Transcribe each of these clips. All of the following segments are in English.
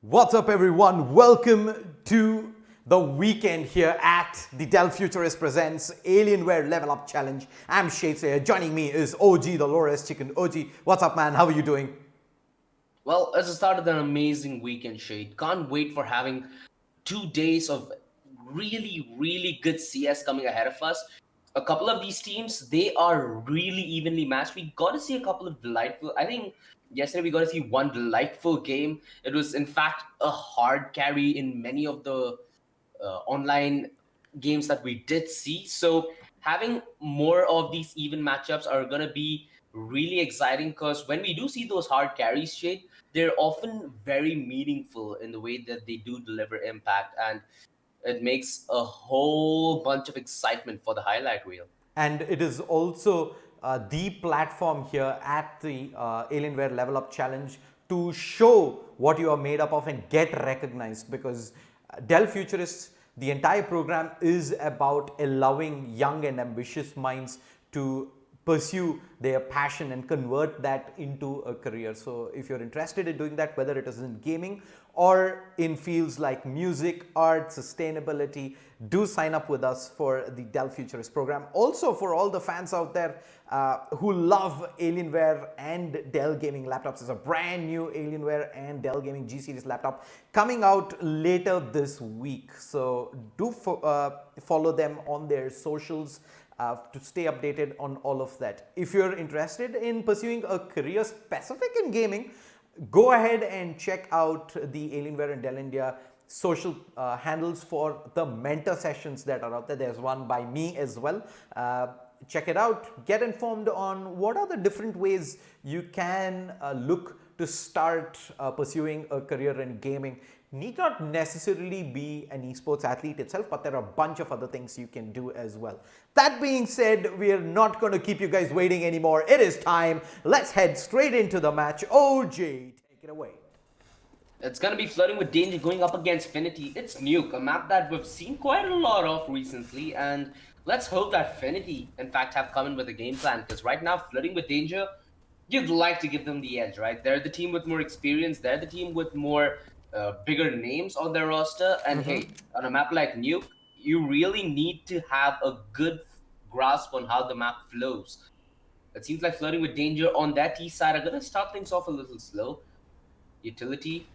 What's up, everyone? Welcome to the weekend here at the Dell Futurist presents Alienware LevelUp Challenge. I'm Shades here. Joining me is OG, the lowest chicken. OG, what's up, man? How are you doing? Well, as a start of an amazing weekend, Shade. Can't wait for having 2 days of really good CS coming ahead of us. A couple of these teams, they are really evenly matched. We got to see a couple of delightful. I think yesterday we got to see one delightful game. It was, in fact, a hard carry in many of the online games that we did see. So having more of these even matchups are going to be really exciting because when we do see those hard carries, Shade, they're often very meaningful in the way that they do deliver impact, and it makes a whole bunch of excitement for the highlight reel. And it is also the platform here at the Alienware Level Up Challenge to show what you are made up of and get recognized, because Dell Futurists, the entire program is about allowing young and ambitious minds to pursue their passion and convert that into a career. So if you're interested in doing that, whether it is in gaming or in fields like music, art, sustainability, do sign up with us for the Dell Futurist program. Also, for all the fans out there who love Alienware and Dell gaming laptops, there's a brand new Alienware and Dell gaming G series laptop coming out later this week. So do follow them on their socials to stay updated on all of that. If you're interested in pursuing a career specific in gaming, go ahead and check out the Alienware and Dell India social handles for the mentor sessions that are out there. There's one by me as well. Check it out. Get informed on what are the different ways you can look to start pursuing a career in gaming. Need not necessarily be an esports athlete itself, but there are a bunch of other things you can do as well. That being said, we are not going to keep you guys waiting anymore. It is time. Let's head straight into the match. OJ, take it away. It's going to be Flirting with Danger going up against FINITI. It's Nuke, a map that we've seen quite a lot of recently, and let's hope that FINITI, in fact, have come in with a game plan, because right now, Flirting with Danger, you'd like to give them the edge, right? They're the team with more experience. They're the team with more bigger names on their roster. And hey, on a map like Nuke, you really need to have a good grasp on how the map flows. It seems like Flirting with Danger on that T side are going to start things off a little slow. Utility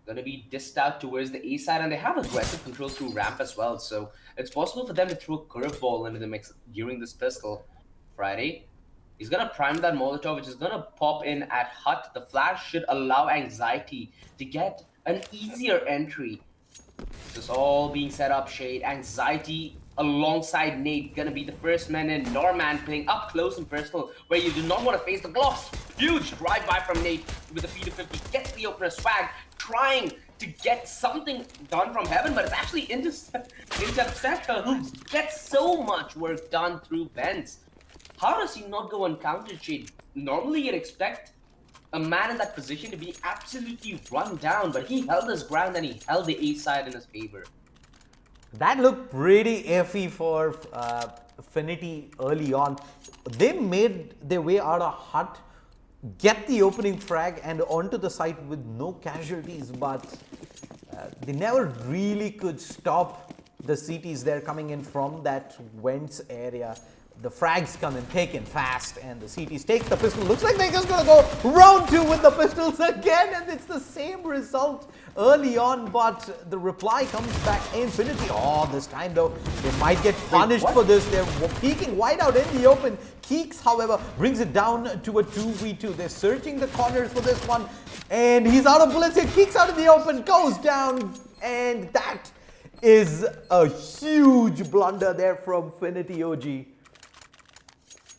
going to be dissed out towards the A side, and they have aggressive control through ramp as well. So it's possible for them to throw a curveball into the mix during this pistol. Friday, he's going to prime that Molotov, which is going to pop in at Hut. The flash should allow Anxiety to get an easier entry. This is all being set up, Shade. Anxiety alongside Nate gonna be the first man in. Norman playing up close and personal, where you do not want to face the gloves. Huge drive-by from Nate with a feed of 50. Gets the opener swag, trying to get something done from heaven, but it's actually Interceptor, who gets so much work done through vents. How does he not go uncounted, Shade? Normally you'd expect a man in that position to be absolutely run down, but he held his ground and he held the A side in his favor. That looked pretty iffy for FINITI early on. They made their way out of Hut, get the opening frag and onto the site with no casualties, but they never really could stop the CTs there coming in from that vents area. The frags come in thick and fast, and the CTs take the pistol. Looks like they're just going to go round two with the pistols again, and it's the same result early on, but the reply comes back infinity. Oh, this time though, they might get punished for this. They're peeking wide out in the open. Keeks, however, brings it down to a 2v2. They're searching the corners for this one, and he's out of bullets. Here, Keeks out in the open, goes down, and that is a huge blunder there from FINITI OG.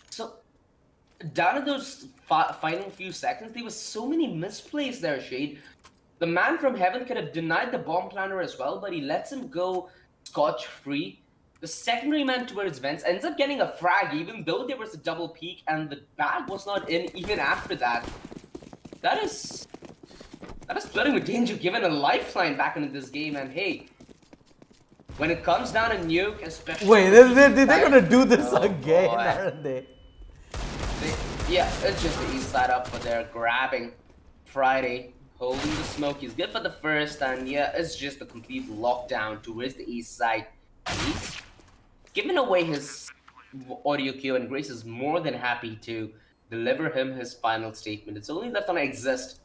So, down to those final few seconds, there were so many misplays there, Shade. The man from heaven could have denied the bomb planner as well, but he lets him go scotch-free. The secondary man towards Vents ends up getting a frag, even though there was a double peek, and the bag was not in even after that. That is Flirting with Danger given a lifeline back into this game, and hey, when it comes down to Nuke, especially... Wait, they're gonna do this again, aren't they? Yeah, it's just the east side up, but they're grabbing Friday, Holding the smoke, he's good for the first, and yeah, it's just a complete lockdown towards the east side. He's giving away his audio cue, and Grace is more than happy to deliver him his final statement. It's only left on Exist.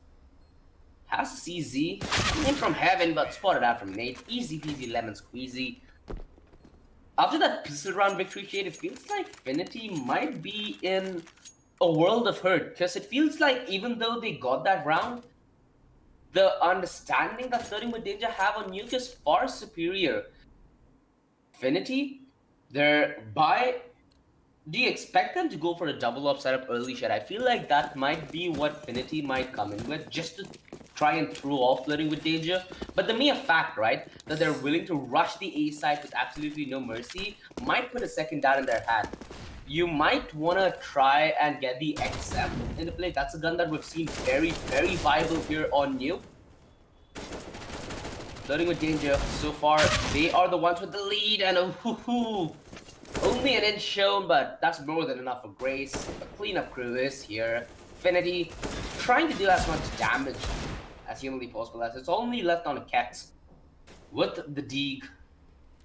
Has a CZ, in from heaven, but spotted out from Nate. Easy peasy lemon squeezy. After that pistol round victory, Shade, it feels like FINITI might be in a world of hurt, because it feels like even though they got that round, the understanding that Flirting with Danger have on Nuke is far superior. FINITI, they're by. Do you expect them to go for a double up setup early, Shed? I feel like that might be what FINITI might come in with, just to try and throw off Flirting with Danger. But the mere fact, right, that they're willing to rush the A side with absolutely no mercy might put a second down in their hand. You might want to try and get the XM into play. That's a gun that we've seen very, very viable here on Nuke. Flirting with Danger, so far, they are the ones with the lead, and only an inch shown, but that's more than enough for Grace. A cleanup crew is here. FINITI trying to do as much damage as humanly possible, as it's only left on a Kex with the Deeg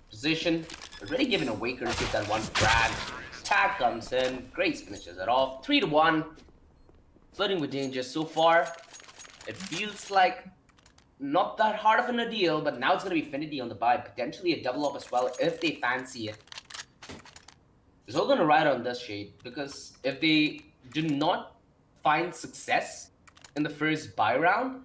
position. Already given a Waker to get that one frag. Tag comes in, Grace finishes it off. 3-1. Flirting with Danger so far. It feels like not that hard of a deal, but now it's going to be FINITI on the buy. Potentially a double up as well if they fancy it. It's all going to ride on this, Shade, because if they do not find success in the first buy round,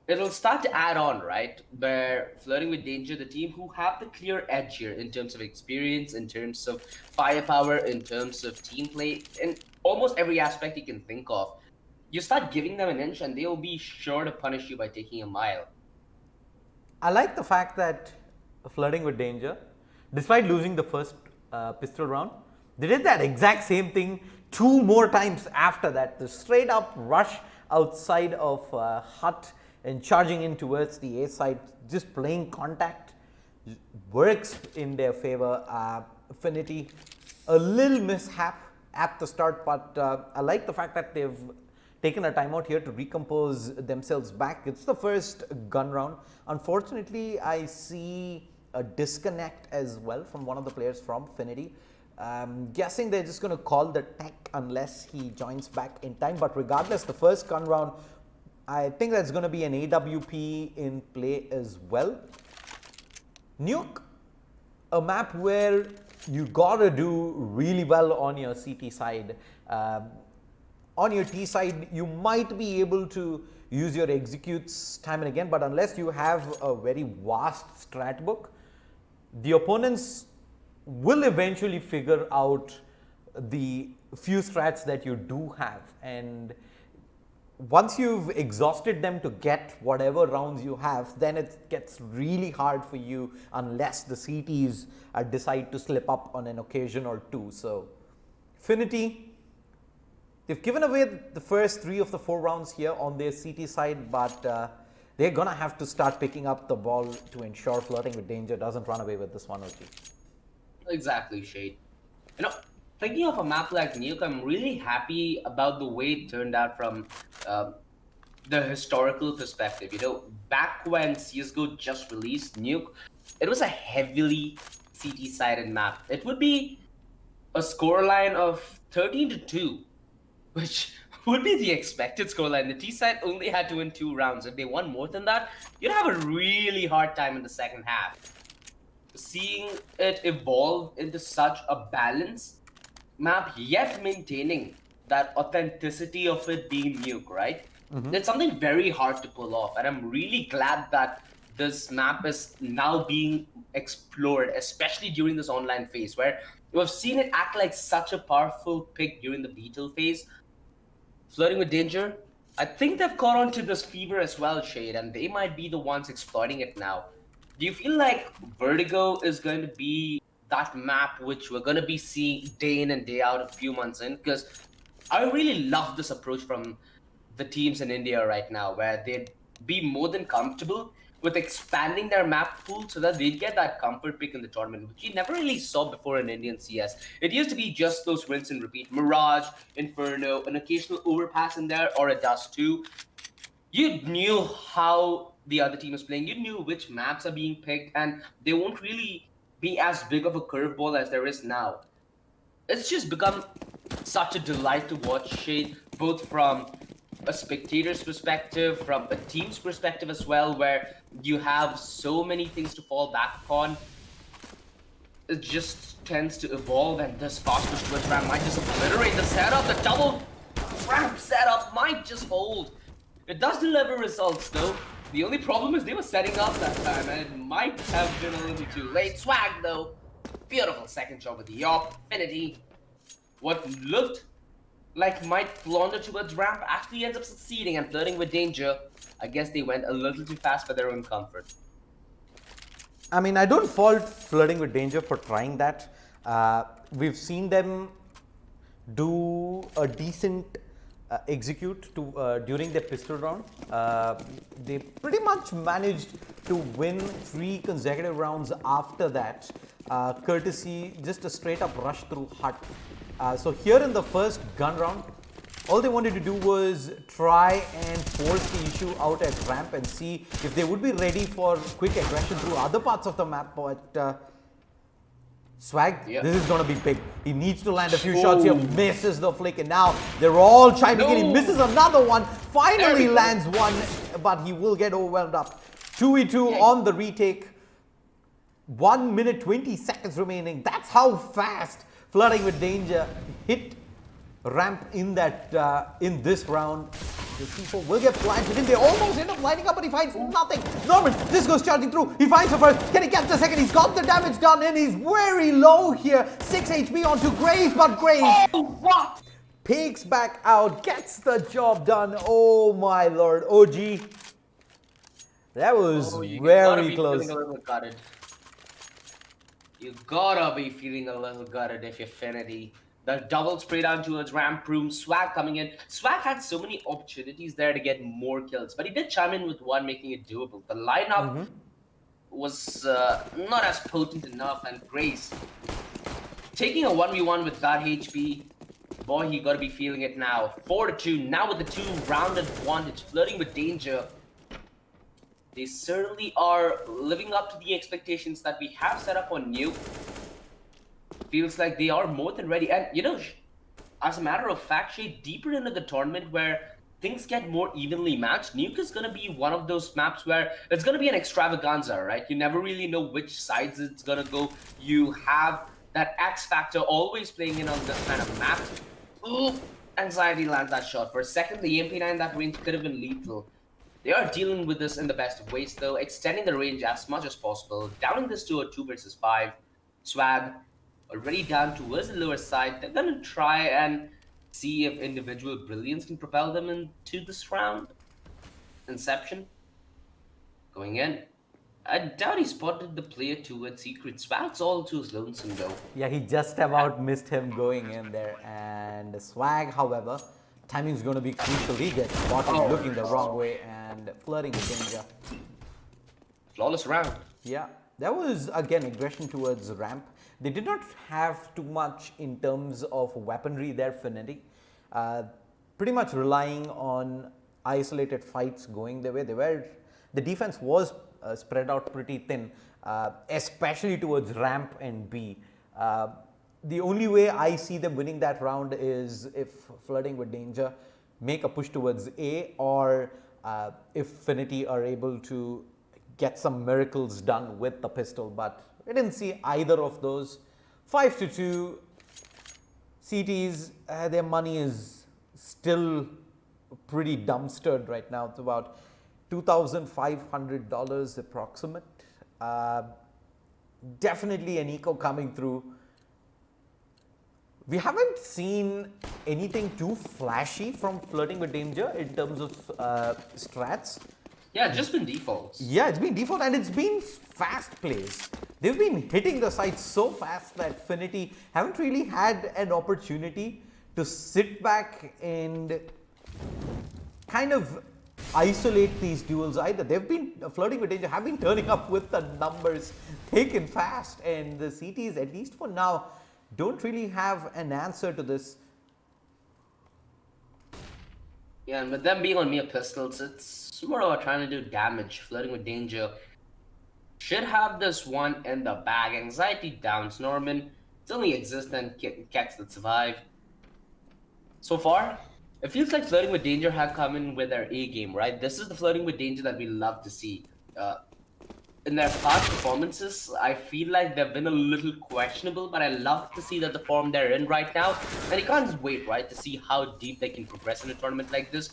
it'll start to add on, right? Where Flirting with Danger, the team who have the clear edge here in terms of experience, in terms of firepower, in terms of team play, in almost every aspect you can think of, you start giving them an inch and they will be sure to punish you by taking a mile. I like the fact that Flirting with Danger, despite losing the first pistol round, they did that exact same thing 2 more times after that. The straight up rush outside of hut and charging in towards the A side, just playing contact works in their favor. FINITI, a little mishap at the start, but I like the fact that they've taken a timeout here to recompose themselves back. It's the first gun round. Unfortunately, I see a disconnect as well from one of the players from FINITI. Guessing they're just going to call the tech unless he joins back in time. But regardless, the first gun round, I think that's going to be an AWP in play as well. Nuke, a map where you gotta do really well on your CT side. On your T side, you might be able to use your executes time and again, but unless you have a very vast strat book, the opponents will eventually figure out the few strats that you do have, and once you've exhausted them to get whatever rounds you have, then it gets really hard for you unless the CTs decide to slip up on an occasion or two. So FINITI, they've given away the first 3 of the 4 rounds here on their CT side, but they're going to have to start picking up the ball to ensure Flirting with Danger doesn't run away with this one or two. Exactly, Shade. You know, thinking of a map like Nuke, I'm really happy about the way it turned out from the historical perspective. You know, back when CSGO just released Nuke, it was a heavily CT-sided map. It would be a scoreline of 13-2, which would be the expected scoreline. The T side only had to win 2 rounds. If they won more than that, you'd have a really hard time in the second half. Seeing it evolve into such a balanced map, yet maintaining that authenticity of it being Nuke, right? It's something very hard to pull off, and I'm really glad that this map is now being explored, especially during this online phase, where we've seen it act like such a powerful pick during the Beetle phase. Flirting with Danger, I think they've caught on to this fever as well, Shade, and they might be the ones exploiting it now. Do you feel like Vertigo is going to be that map which we're going to be seeing day in and day out a few months in? Because I really love this approach from the teams in India right now, where they'd be more than comfortable with expanding their map pool so that they'd get that comfort pick in the tournament, which you never really saw before in Indian CS. It used to be just those rinse and repeat. Mirage, Inferno, an occasional overpass in there, or a Dust 2. You knew how the other team is playing. You knew which maps are being picked, and they won't really be as big of a curveball as there is now. It's just become such a delight to watch Shade, both from a spectator's perspective, from a team's perspective as well, where you have so many things to fall back on. It just tends to evolve, and this fast push towards ramp might just obliterate the setup. The double ramp setup might just hold. It does deliver results though. The only problem is they were setting up that time, and it might have been a little too late. Swag though, beautiful second shot with the op. FINITI, what looked like might flounder towards ramp actually ends up succeeding and flirting with danger. I guess they went a little too fast for their own comfort. I mean, I don't fault Flirting with Danger for trying that. We've seen them do a decent execute during their pistol round. They pretty much managed to win 3 consecutive rounds after that, courtesy just a straight up rush through hut. So here in the first gun round, all they wanted to do was try and force the issue out at ramp and see if they would be ready for quick aggression through other parts of the map. But Swag, this is going to be big. He needs to land a few shots here, misses the flick, and now they're all chiming in. He misses another one, finally lands one, but he will get overwhelmed up. 2v2 on the retake. 1 minute 20 seconds remaining. That's how fast Flirting with Danger hit ramp in that in this round. The C4 will get planted in. They almost end up lining up, but he finds nothing. Norman, this goes charging through. He finds the first. Can he catch the second? He's got the damage done, and he's very low here. 6 HP onto Graves, but Graves what? peeks back out, gets the job done. Oh my lord, OG. That was very close. Feeling a little gutted. You gotta be feeling a little gutted if you're FINITI. The double spray down towards ramp room. Swag coming in. Swag had so many opportunities there to get more kills, but he did chime in with one, making it doable. The lineup was not as potent enough, and Grace taking a 1v1 with that HP. Boy, he gotta be feeling it now. 4-2. Now with the 2-round advantage, Flirting with Danger. They certainly are living up to the expectations that we have set up on Nuke. Feels like they are more than ready. And, you know, as a matter of fact, Shade, deeper into the tournament where things get more evenly matched, Nuke is going to be one of those maps where it's going to be an extravaganza, right? You never really know which sides it's going to go. You have that X factor always playing in on this kind of map. Ooh, Anxiety lands that shot. For a second, the MP9 that range could have been lethal. They are dealing with this in the best of ways, though, extending the range as much as possible, downing this to a 2 versus 5. Swag already down towards the lower side. They're gonna try and see if individual brilliance can propel them into this round. Inception going in. I doubt he spotted the player towards Secret. Swag's all to his lonesome though. Yeah, he just about missed him going in there. And Swag, however, timing's going to be crucial. He gets spotted looking the wrong way and Flirting with Danger. Flawless round. Yeah, that was again aggression towards ramp. They did not have too much in terms of weaponry there, FINITI. Pretty much relying on isolated fights going their way. The defense was spread out pretty thin, especially towards ramp and B. The only way I see them winning that round is if Flirting with Danger make a push towards A, or if FINITI are able to get some miracles done with the pistol, but we didn't see either of those. 5-2. CTs, their money is still pretty dumpstered right now. It's about $2,500 approximate. Definitely an eco coming through. We haven't seen anything too flashy from Flirting with Danger in terms of strats. Yeah, it's just been defaults. Yeah, it's been default and it's been fast plays. They've been hitting the sites so fast that FINITI haven't really had an opportunity to sit back and kind of isolate these duels either. They've been Flirting with Danger, have been turning up with the numbers taken fast, and the CTs, at least for now, don't really have an answer to this. Yeah, and with them being on mere pistols, it's more about trying to do damage. Flirting with danger should have this one in the bag. Anxiety downs Norman. It's only exists and Kex that survive. So far, it feels like Flirting with Danger have come in with their A game, right? This is the Flirting with Danger that we love to see. In their past performances, I feel like they've been a little questionable, but I love to see that the form they're in right now. And you can't wait, right, to see how deep they can progress in a tournament like this.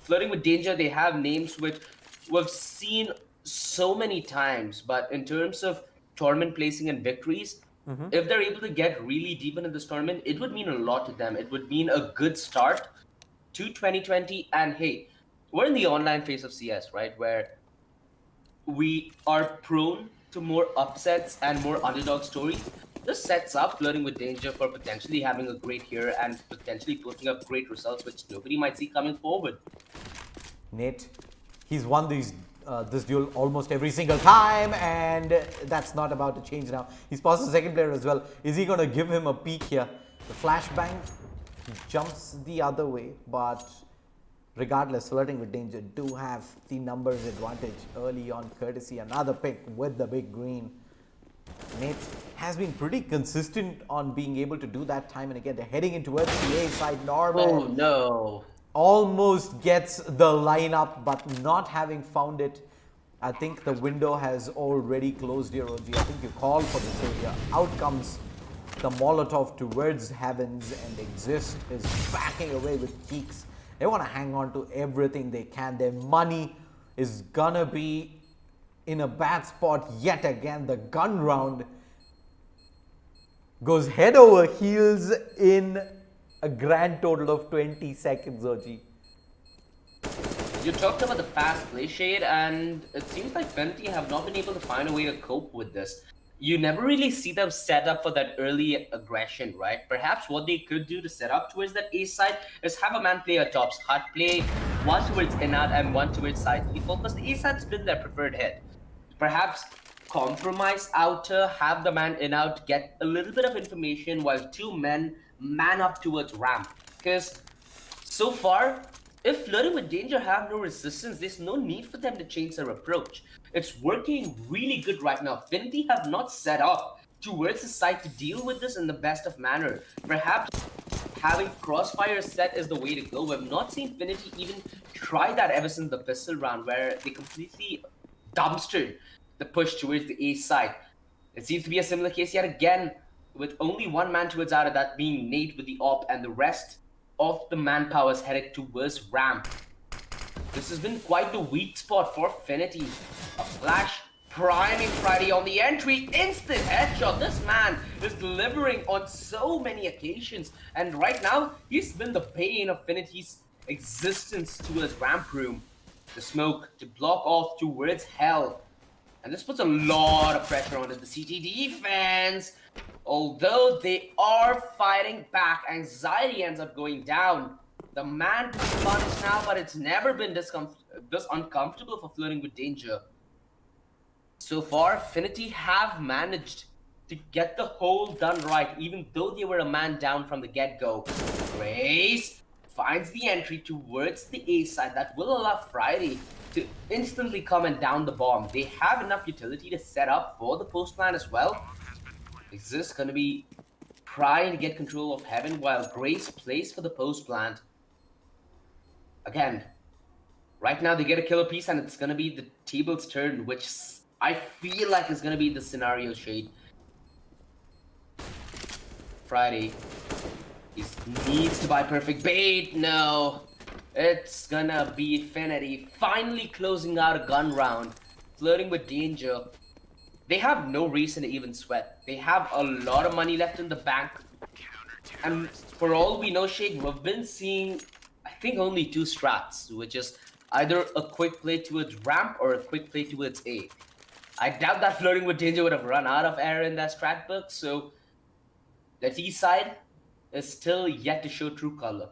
Flirting with Danger, they have names which we've seen so many times, but in terms of tournament placing and victories, if they're able to get really deep into this tournament, it would mean a lot to them. It would mean a good start to 2020. And hey, we're in the online phase of CS, right, where we are prone to more upsets and more underdog stories. This sets up Flirting with Danger for potentially having a great year and potentially posting up great results, which nobody might see coming forward. Nate, he's won this duel almost every single time, and that's not about to change now. He's past the second player as well. Is he going to give him a peek here? The flashbang jumps the other way, but regardless, Flirting with Danger do have the numbers advantage early on, courtesy another pick with the big green. Nate has been pretty consistent on being able to do that time and again. They're heading in towards the A side. Norman Oh no. almost gets the lineup, but not having found it. I think the window has already closed here, OG. I think you called for this area. Out comes the Molotov towards Heavens, and Exist is backing away with Keeks. They want to hang on to everything they can. Their money is gonna be in a bad spot yet again. The gun round goes head over heels in a grand total of 20 seconds, OG. You talked about the fast play shade, and it seems like FINITI have not been able to find a way to cope with this. You never really see them set up for that early aggression, right? Perhaps what they could do to set up towards that A side is have a man play a tops, hard play, one towards in out and one towards side default, because the A side's been their preferred hit. Perhaps compromise outer, have the man in out, get a little bit of information while two men man up towards ramp. Because so far, if Flirting with Danger have no resistance, there's no need for them to change their approach. It's working really good right now. FINITI have not set up towards the side to deal with this in the best of manner. Perhaps having crossfire set is the way to go. We've not seen FINITI even try that ever since the pistol round, where they completely dumpstered the push towards the A side. It seems to be a similar case yet again, with only one man towards out of that being Nate with the op, and the rest of the manpower is headed towards ramp. This has been quite the weak spot for FINITI. A flash priming Friday on the entry, instant headshot. This man is delivering on so many occasions, and right now he's been the bane of FINITI's existence towards ramp room. The smoke to block off towards hell, and this puts a lot of pressure onto the CT defense. Although they are fighting back, anxiety ends up going down. The man punch now, but it's never been this uncomfortable for Flirting with Danger. So far, FINITI have managed to get the hole done right, even though they were a man down from the get-go. Grace finds the entry towards the A side that will allow Friday to instantly come and down the bomb. They have enough utility to set up for the post plan as well. Exist gonna be trying to get control of Heaven while Grace plays for the post plant. Again, right now they get a killer piece and it's gonna be the table's turn, which I feel like is gonna be the scenario shade. Friday, he needs to buy perfect bait. No, it's gonna be FINITI finally closing out a gun round, Flirting with Danger. They have no reason to even sweat. They have a lot of money left in the bank. And for all we know, Shake, we've been seeing, I think, only two strats, which is either a quick play towards ramp or a quick play towards A. I doubt that Flirting with Danger would have run out of air in that strat book, so the T side is still yet to show true color.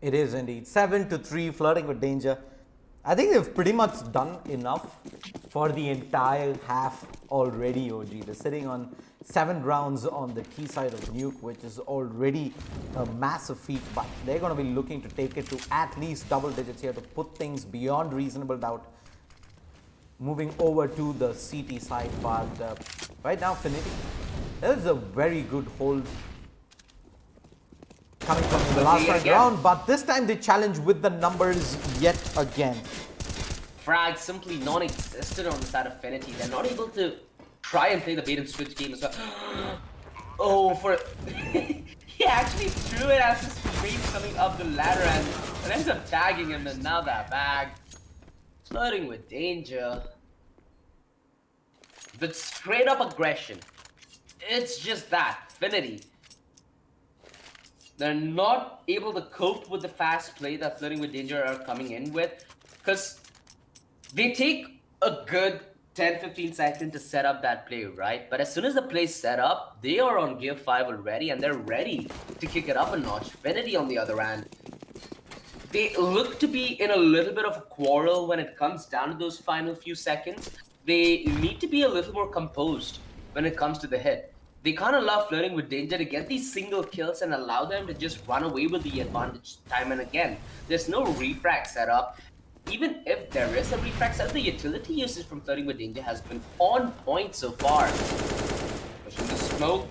It is indeed. 7-3, Flirting with Danger. I think they've pretty much done enough for the entire half already, OG. They're sitting on 7 rounds on the key side of Nuke, which is already a massive feat, but they're going to be looking to take it to at least double digits here to put things beyond reasonable doubt. Moving over to the CT side, but right now FINITI, there's a very good hold coming from the last round, but this time they challenge with the numbers yet again. Frag simply non-existent on the side of FINITI. They're not able to try and play the bait and switch game as well. Oh, he actually threw it as his teammate coming up the ladder and ends up tagging him, and now that bag. Flirting with danger. But straight up aggression. It's just that. FINITI. They're not able to cope with the fast play that Flirting with Danger are coming in with, because they take a good 10-15 seconds to set up that play, right? But as soon as the play's set up, they are on gear 5 already, and they're ready to kick it up a notch. FINITI, on the other hand, they look to be in a little bit of a quarrel when it comes down to those final few seconds. They need to be a little more composed when it comes to the hit. They kind of love Flirting with Danger to get these single kills and allow them to just run away with the advantage time and again. There's no refrag setup. Even if there is a refrag setup, the utility usage from Flirting with Danger has been on point so far. Pushing the smoke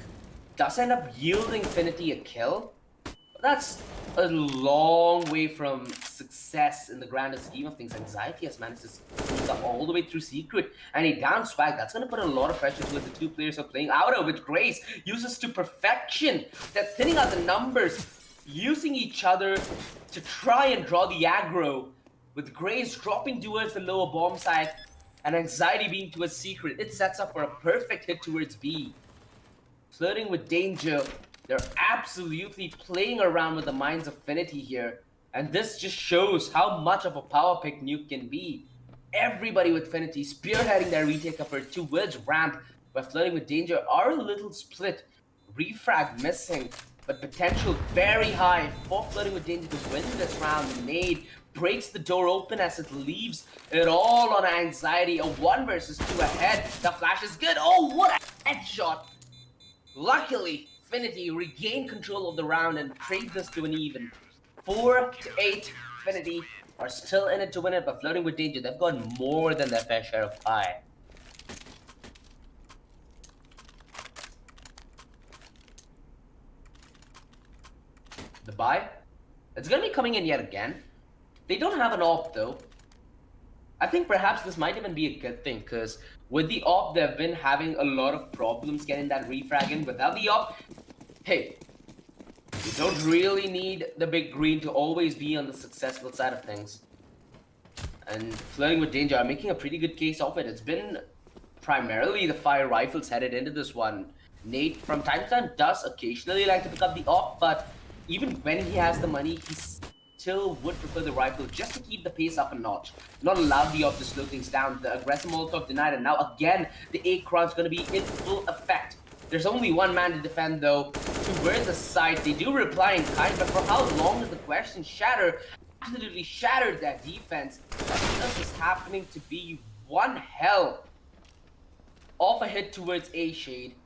does end up yielding FINITI a kill. But that's a long way from success in the grander scheme of things. Anxiety has managed to sneak up all the way through Secret, and a down swag. That's going to put a lot of pressure towards the two players who are playing outer, which Grace uses to perfection. They're thinning out the numbers, using each other to try and draw the aggro, with Grace dropping towards the lower bomb side and Anxiety being towards Secret. It sets up for a perfect hit towards B. Flirting with Danger. They're absolutely playing around with the minds of FINITI here. And this just shows how much of a power pick Nuke can be. Everybody with FINITI spearheading their retake effort towards ramp, where Flirting with Danger are a little split. Refrag missing, but potential very high for Flirting with Danger to win this round. Nade breaks the door open as it leaves it all on Anxiety. A 1 versus 2 ahead. The flash is good. Oh, what a headshot! Luckily, FINITI regain control of the round and trade this to an even. 4-8, FINITI are still in it to win it, but Flirting with Danger, they've got more than their fair share of pie. The buy? It's going to be coming in yet again. They don't have an AWP though. I think perhaps this might even be a good thing, because with the AWP, they've been having a lot of problems getting that refrag in. Without the AWP, hey, you don't really need the big green to always be on the successful side of things. And Flirting with Danger are making a pretty good case of it. It's been primarily the fire rifles headed into this one. Nate, from time to time, does occasionally like to pick up the AWP, but even when he has the money, he still would prefer the rifle just to keep the pace up a notch. Not allow the AWP to slow things down. The aggressive Molotov denied, and now again, the A crunch going to be in full effect. There's only one man to defend though. Towards the side, they do reply in kind, but for how long does the question shatter? Absolutely shattered that defense. This is happening to be one hell of a hit towards A Shade,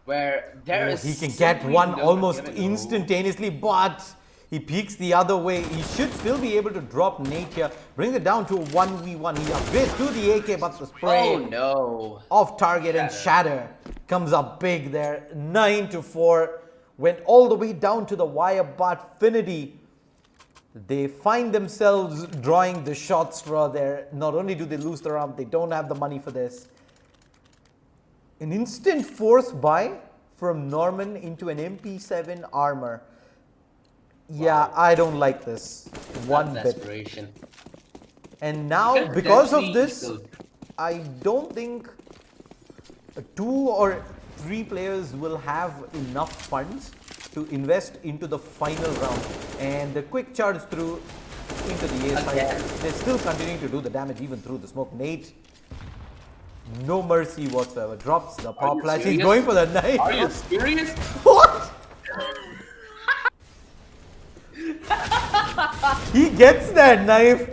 where there is he can get one almost instantaneously, but he peeks the other way. He should still be able to drop Nate here, bring it down to a 1v1. He upgrades to the AK, but the spray off target and shatter comes up big there. 9-4, went all the way down to the wire, but FINITI, they find themselves drawing the short straw there. Not only do they lose the round, they don't have the money for this. An instant force buy from Norman into an MP7 armor. Yeah, I don't like this one bit. And now, because of this, I don't think 2 or 3 players will have enough funds to invest into the final round. And the quick charge through into the A side. They're still continuing to do the damage even through the smoke. Nate, no mercy whatsoever. Drops the pop flash. He's going for the knife. Are you serious? What? He gets that knife.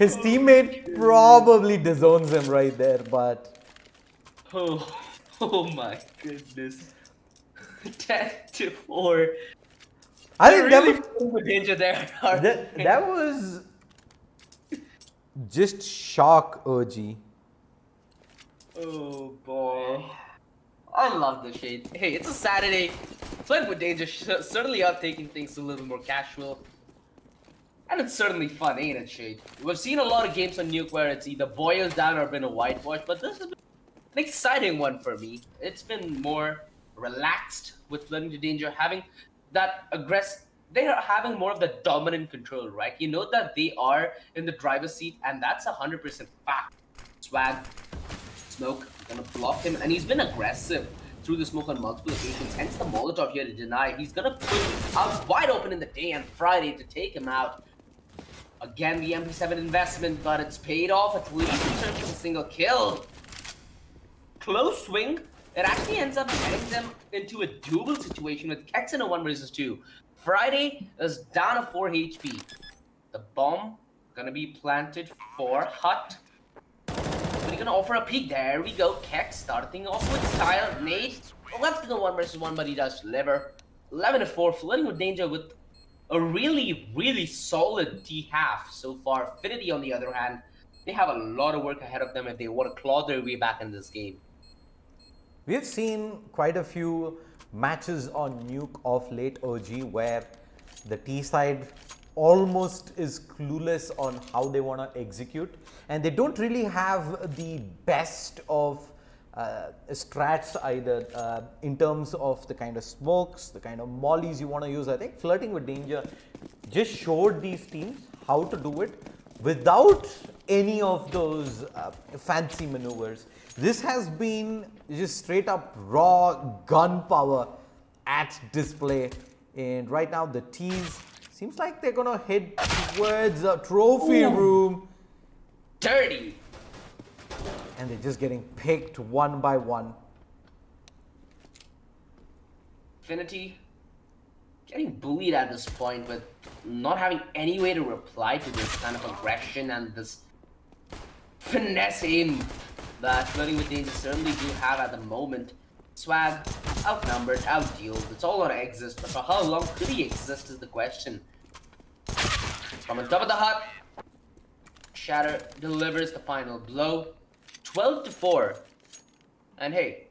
His teammate probably disowns him right there, but Oh, oh my goodness. 10-4. I They're think that really was putting the danger there, aren't they? that was just shock, OG. Oh boy. I love the shade. Hey, it's a Saturday. Flirting with Danger certainly are taking things a little more casual. And it's certainly fun, ain't it, Shade? We've seen a lot of games on Nuke where it's either boiled down or been a whitewash, but this has been an exciting one for me. It's been more relaxed with Flirting to Danger, having that they are having more of the dominant control, right? You know that they are in the driver's seat, and that's 100% fact. Swag, Smoke, gonna block him, and he's been aggressive through the smoke on multiple occasions, hence the Molotov here to deny. He's gonna put out wide open in the day on Friday to take him out. Again, the MP7 investment, but it's paid off at least in terms of a single kill. Close swing. It actually ends up getting them into a duel situation with Kex in a 1 versus 2. Friday is down to 4 HP. The bomb gonna be planted for Hut. But he's gonna offer a peek. There we go. Kex starting off with style. Nate left in the 1 versus 1, but he does deliver. 11-4, Flirting with Danger with a really solid T-half so far. FINITI, on the other hand, they have a lot of work ahead of them if they want to claw their way back in this game. We have seen quite a few matches on Nuke of late, OG, where the T side almost is clueless on how they want to execute, and they don't really have the best of strats either in terms of the kind of smokes, the kind of mollies you want to use. I think Flirting with Danger just showed these teams how to do it without any of those fancy maneuvers. This has been just straight up raw gunpowder at display, and right now the T's seems like they're gonna head towards a trophy room. Dirty. And they're just getting picked one by one. FINITI getting bullied at this point with not having any way to reply to this kind of aggression and this finesse aim that Flirting with Danger certainly do have at the moment. Swag, outnumbered, outdealed. It's all gonna exist, but for how long could he exist is the question. From on top of the hut, Shatter delivers the final blow. 12-4. And hey,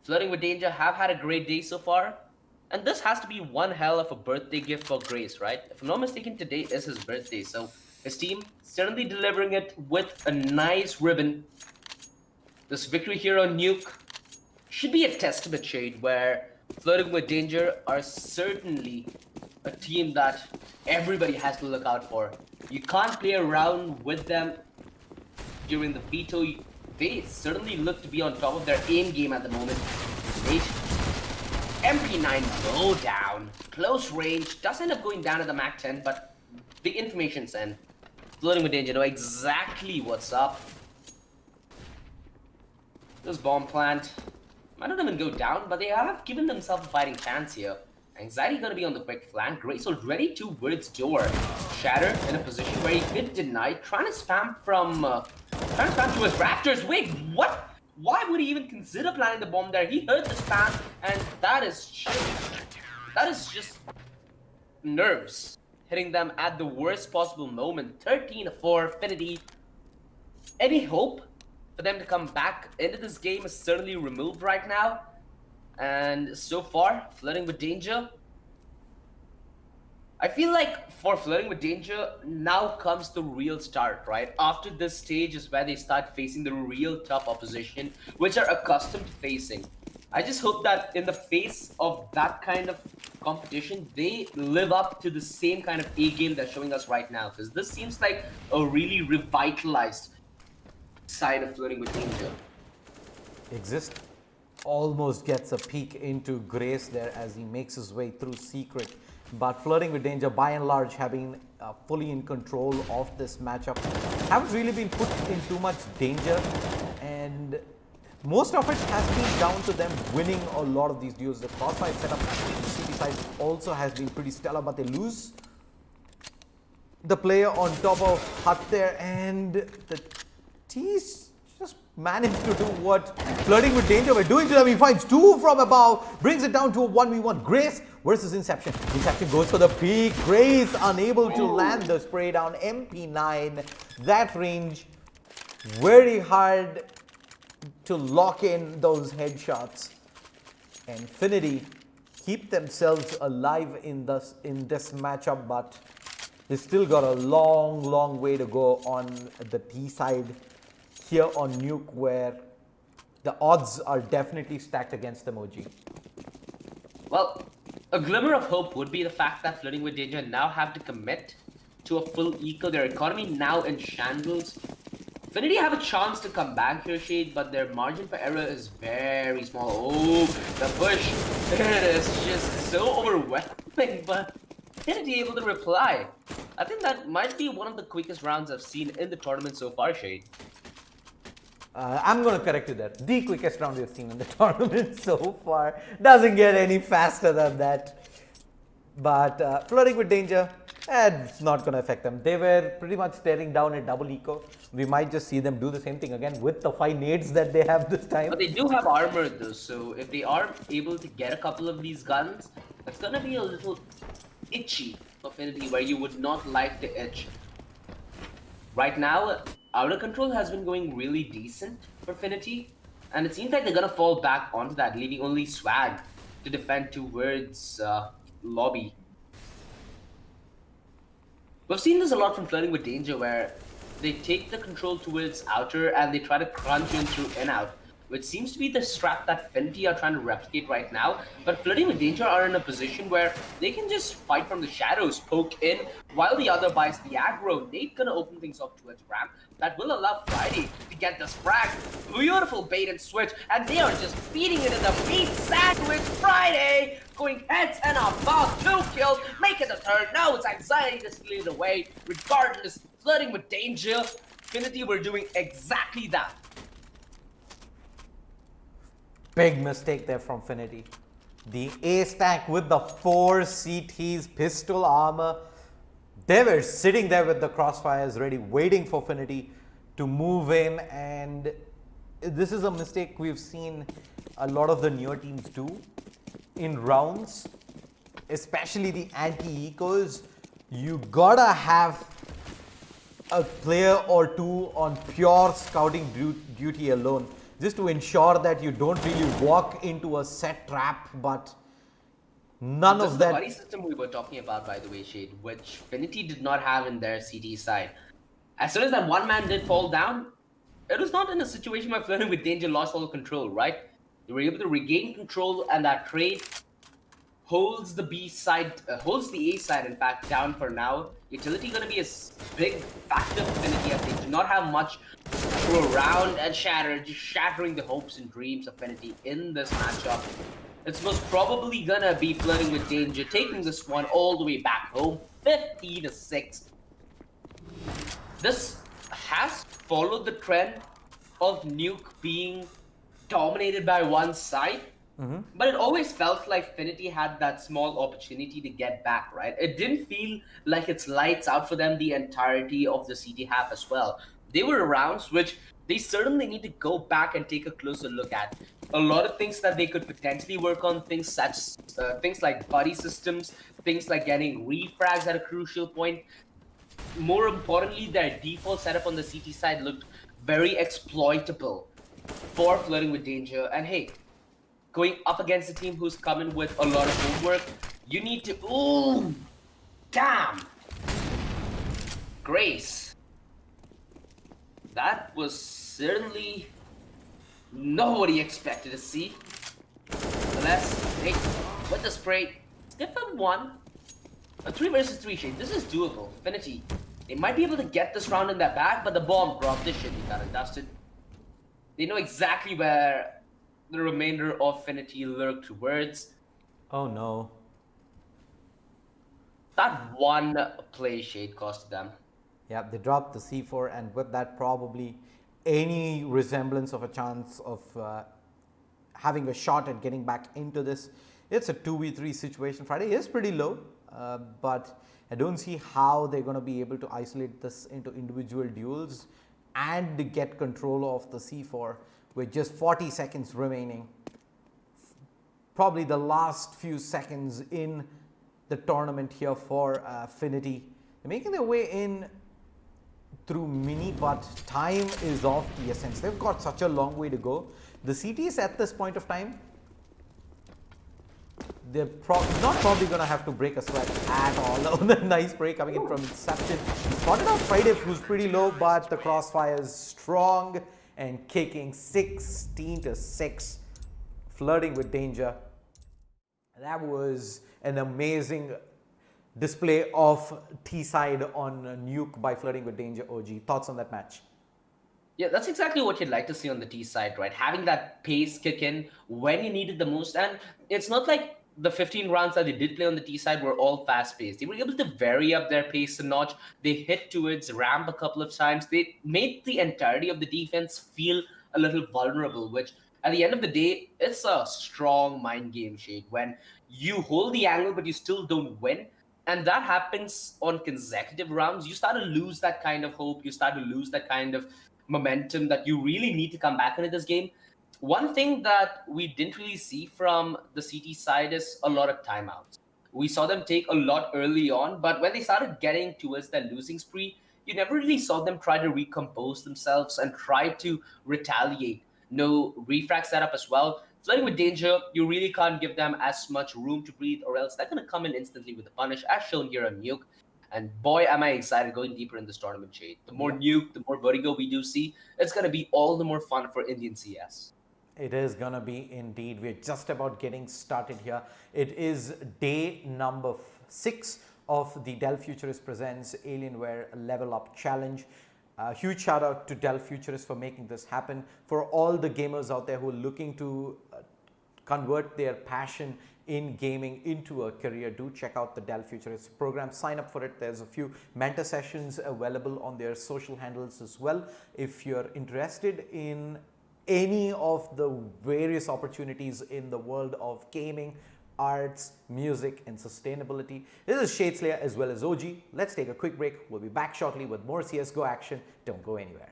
Flirting with Danger have had a great day so far. And this has to be one hell of a birthday gift for Grace, right? If I'm not mistaken, today is his birthday. So his team certainly delivering it with a nice ribbon. This victory here on Nuke should be a testament, Shade, where Flirting with Danger are certainly a team that everybody has to look out for. You can't play around with them during the veto. They certainly look to be on top of their aim game at the moment. Nate, MP9 low down, close range, does end up going down at the Mac 10, but the information's in. Flirting with Danger know exactly what's up. This bomb plant might not even go down, but they have given themselves a fighting chance here. Anxiety gonna be on the quick flank. Grace already towards door. Shatter in a position where he could deny. Trying to spam to his rafters. Wait, what? Why would he even consider planting the bomb there? He heard the spam, and that is just nerves hitting them at the worst possible moment. 13-4, FINITI. Any hope for them to come back into this game is certainly removed right now. And so far, Flirting with Danger, I feel like for Flirting with Danger, now comes the real start, right? After this stage is where they start facing the real tough opposition, which are accustomed to facing. I just hope that in the face of that kind of competition, they live up to the same kind of A game they're showing us right now, because this seems like a really revitalized side of Flirting with Danger. Exist almost gets a peek into Grace there as he makes his way through Secret. But Flirting with Danger, by and large, have been fully in control of this matchup. Haven't really been put in too much danger, and most of it has been down to them winning a lot of these duels. The crossfire setup, the CT side also has been pretty stellar, but they lose the player on top of Hut there, and the T's just managed to do what Flirting with Danger were doing to them. He finds two from above, brings it down to a 1v1. Grace versus Inception. Inception goes for the peak. Grace unable to land the spray down. MP9, that range, very hard to lock in those headshots. And FINITI keep themselves alive in this matchup, but they still got a long way to go on the T side here on Nuke, where the odds are definitely stacked against them, OG. Well, a glimmer of hope would be the fact that Flirting with Danger now have to commit to a full eco. Their economy now in shambles. FINITI have a chance to come back here, Shade, but their margin for error is very small. Oh, the push. It is just so overwhelming, but FINITI able to reply. I think that might be one of the quickest rounds I've seen in the tournament so far, Shade. I'm going to correct you there. The quickest round we've seen in the tournament so far. Doesn't get any faster than that. But Flirting with Danger, it's not going to affect them. They were pretty much staring down at double eco. We might just see them do the same thing again with the 5 nades that they have this time. But they do have armor though, so if they are able to get a couple of these guns, that's going to be a little itchy for FINITI, where you would not like the itch. Right now, Outer Control has been going really decent for FINITI, and it seems like they're going to fall back onto that, leaving only Swag to defend towards Lobby. We've seen this a lot from Flirting with Danger, where they take the control towards Outer and they try to crunch in through in-out, which seems to be the strat that FINITI are trying to replicate right now. But Flirting with Danger are in a position where they can just fight from the shadows, poke in, while the other buys the aggro. Nate gonna open things up towards Ram. That will allow Friday to get this frag. Beautiful bait and switch, and they are just feeding it in the meat sandwich. Friday going heads and about 2 kills, making the third. Now it's anxiety to steal it away. Regardless, Flirting with Danger, FINITI were doing exactly that. Big mistake there from FINITI. The A stack with the 4 CT's pistol armor. They were sitting there with the crossfires ready, waiting for FINITI to move in, and this is a mistake we've seen a lot of the newer teams do in rounds, especially the anti-ecos. You gotta have a player or two on pure scouting duty alone, just to ensure that you don't really walk into a set trap, but none this of is that. The buddy system we were talking about, by the way, Shade, which FINITI did not have in their CT side. As soon as that one man did fall down, it was not in a situation where Flirting with Danger lost all control, right? They were able to regain control, and that trade holds the B side, holds the A side, in fact, down for now. Utility going to be a big factor for FINITI, as they do not have much to throw around and shatter, just shattering the hopes and dreams of FINITI in this matchup. It's most probably gonna be Flirting with Danger, taking this one all the way back home, 50-6. This has followed the trend of Nuke being dominated by one side, but it always felt like FINITI had that small opportunity to get back, right? It didn't feel like it's lights out for them the entirety of the CT half as well. They were rounds which they certainly need to go back and take a closer look at. A lot of things that they could potentially work on, things like buddy systems, things like getting refrags at a crucial point. More importantly, their default setup on the CT side looked very exploitable for Flirting with Danger. And hey, going up against a team who's coming with a lot of homework, you need to... Ooh! Damn! Grace. That was certainly nobody expected to see. Unless, hey, with the spray, skip them 1. A 3 versus 3 Shade. This is doable. FINITI. They might be able to get this round in their bag, but the bomb dropped. This should be done and dusted. They know exactly where the remainder of FINITI lurk towards. Oh no. That one play, Shade, cost them. Yeah, they dropped the C4, and with that, probably any resemblance of a chance of having a shot at getting back into this. It's a 2v3 situation. Friday is pretty low, but I don't see how they're going to be able to isolate this into individual duels and get control of the C4 with just 40 seconds remaining. Probably the last few seconds in the tournament here for FINITI. They're making their way in through Mini, but time is of the essence. They've got such a long way to go. The CTs at this point of time, they're not probably going to have to break a sweat at all. Nice break coming in from Inception. Spotted out Friday, who's pretty low, but the crossfire is strong and kicking 16-6. Flirting with danger. That was an amazing display of T-side on Nuke by Flirting with Danger. OG, thoughts on that match? Yeah, that's exactly what you'd like to see on the T side, right? Having that pace kick in when you need it the most. And it's not like the 15 rounds that they did play on the T side were all fast paced. They were able to vary up their pace a notch. They hit towards ramp a couple of times. They made the entirety of the defense feel a little vulnerable, which at the end of the day, it's a strong mind game, Shade, when you hold the angle but you still don't win. And that happens on consecutive rounds. You start to lose that kind of hope. You start to lose that kind of momentum that you really need to come back into this game. One thing that we didn't really see from the CT side is a lot of timeouts. We saw them take a lot early on, but when they started getting towards their losing spree, you never really saw them try to recompose themselves and try to retaliate. No refrag setup as well. Flirting with danger, you really can't give them as much room to breathe, or else they're going to come in instantly with a punish, as shown here on Nuke. And boy, am I excited going deeper in this tournament, Shade. The more Nuke, the more Vertigo we do see, it's going to be all the more fun for Indian CS. It is going to be indeed. We're just about getting started here. It is day number 6 of the Dell Futurist Presents Alienware LevelUp Challenge. Huge shout out to Dell Futurist for making this happen. For all the gamers out there who are looking to convert their passion in gaming into a career, do check out the Dell Futurist program. Sign up for it. There's a few mentor sessions available on their social handles as well. If you're interested in any of the various opportunities in the world of gaming, arts, music, and sustainability. This is Shade Slayer as well as OG. Let's take a quick break. We'll be back shortly with more CSGO action. Don't go anywhere.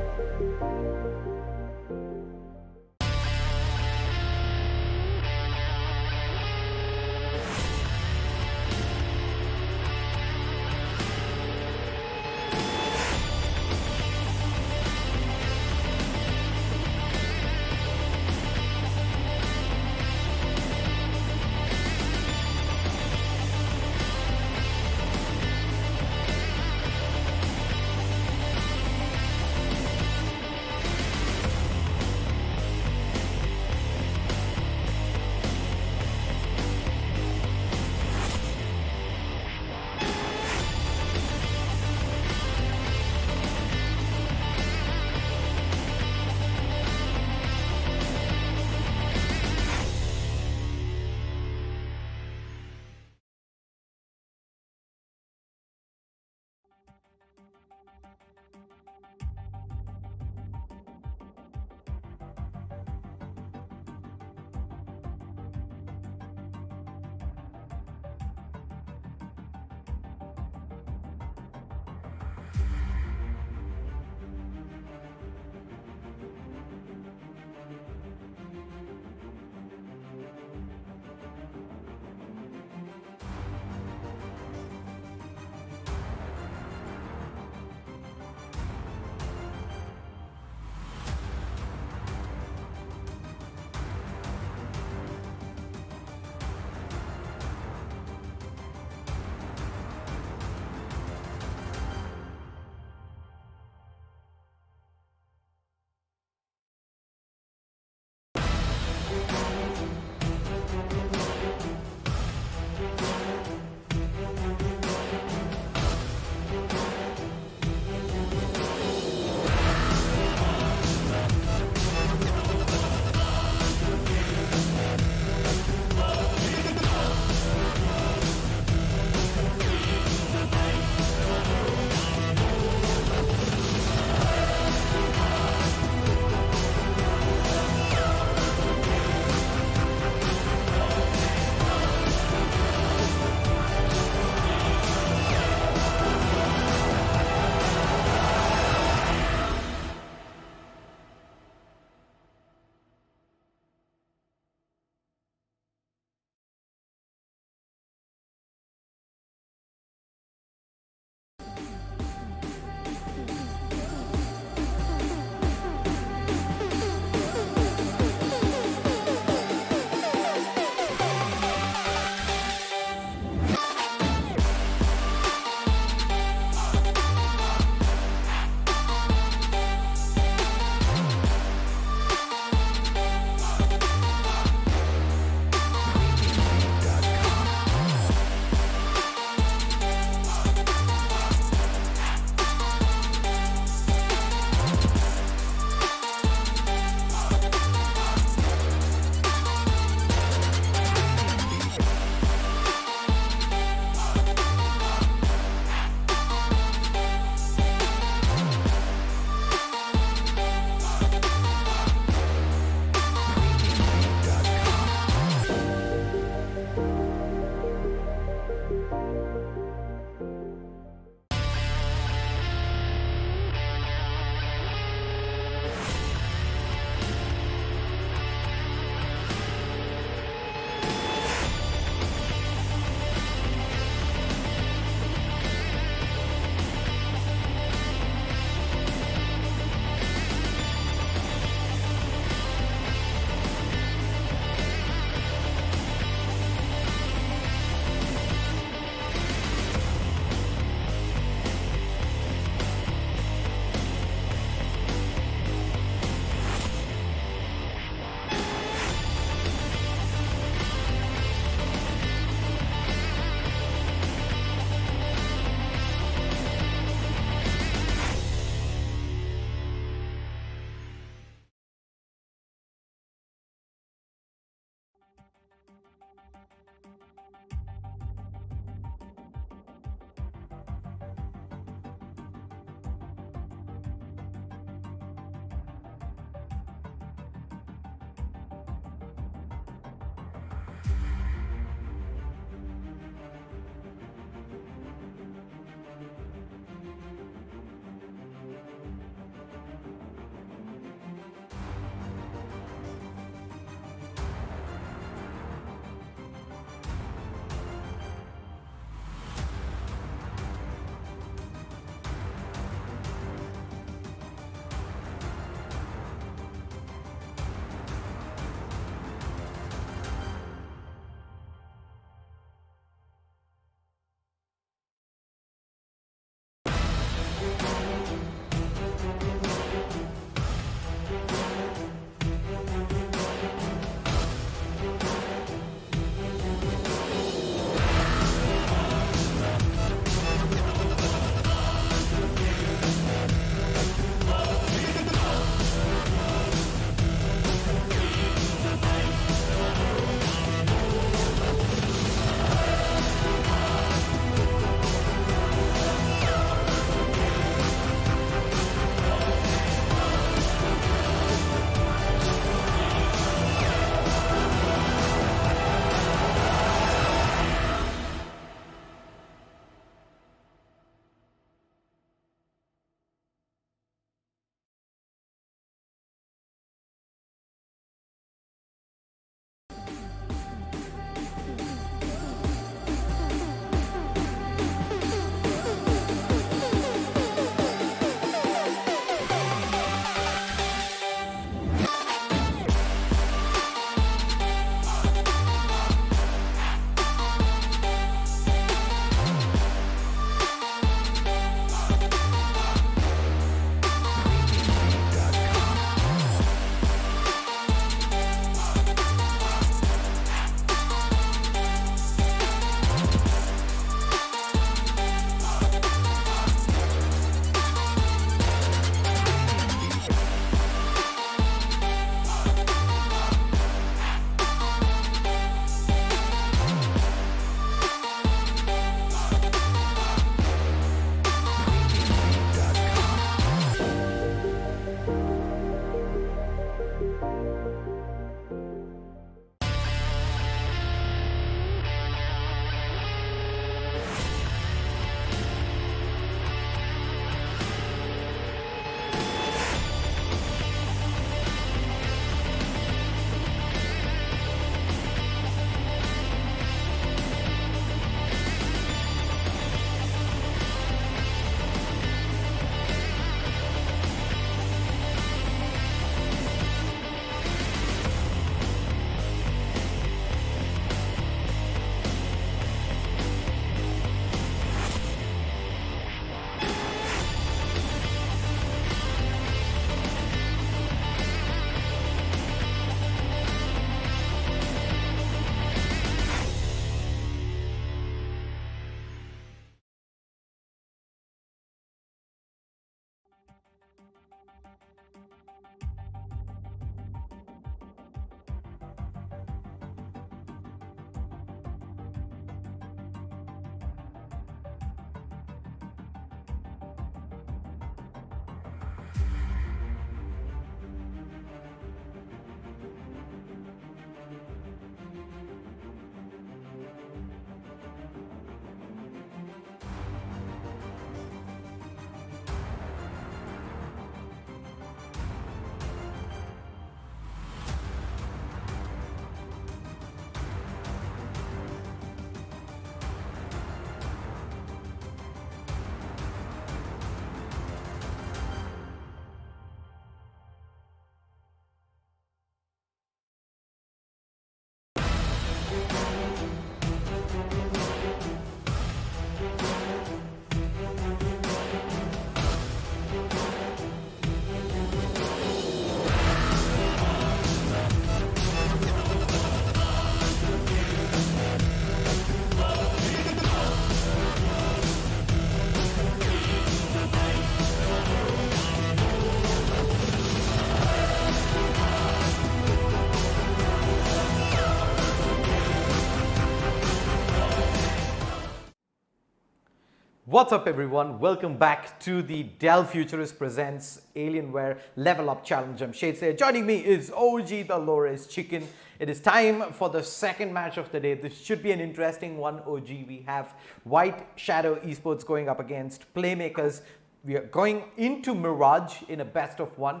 What's up, everyone? Welcome back to the Dell Futurist presents Alienware LevelUp Challenge. I'm Shade Sayer. Joining me is OG the Lores Chicken. It is time for the second match of the day. This should be an interesting one, OG. We have White Shadow eSports going up against PlayMakerS. We are going into Mirage in a best of one.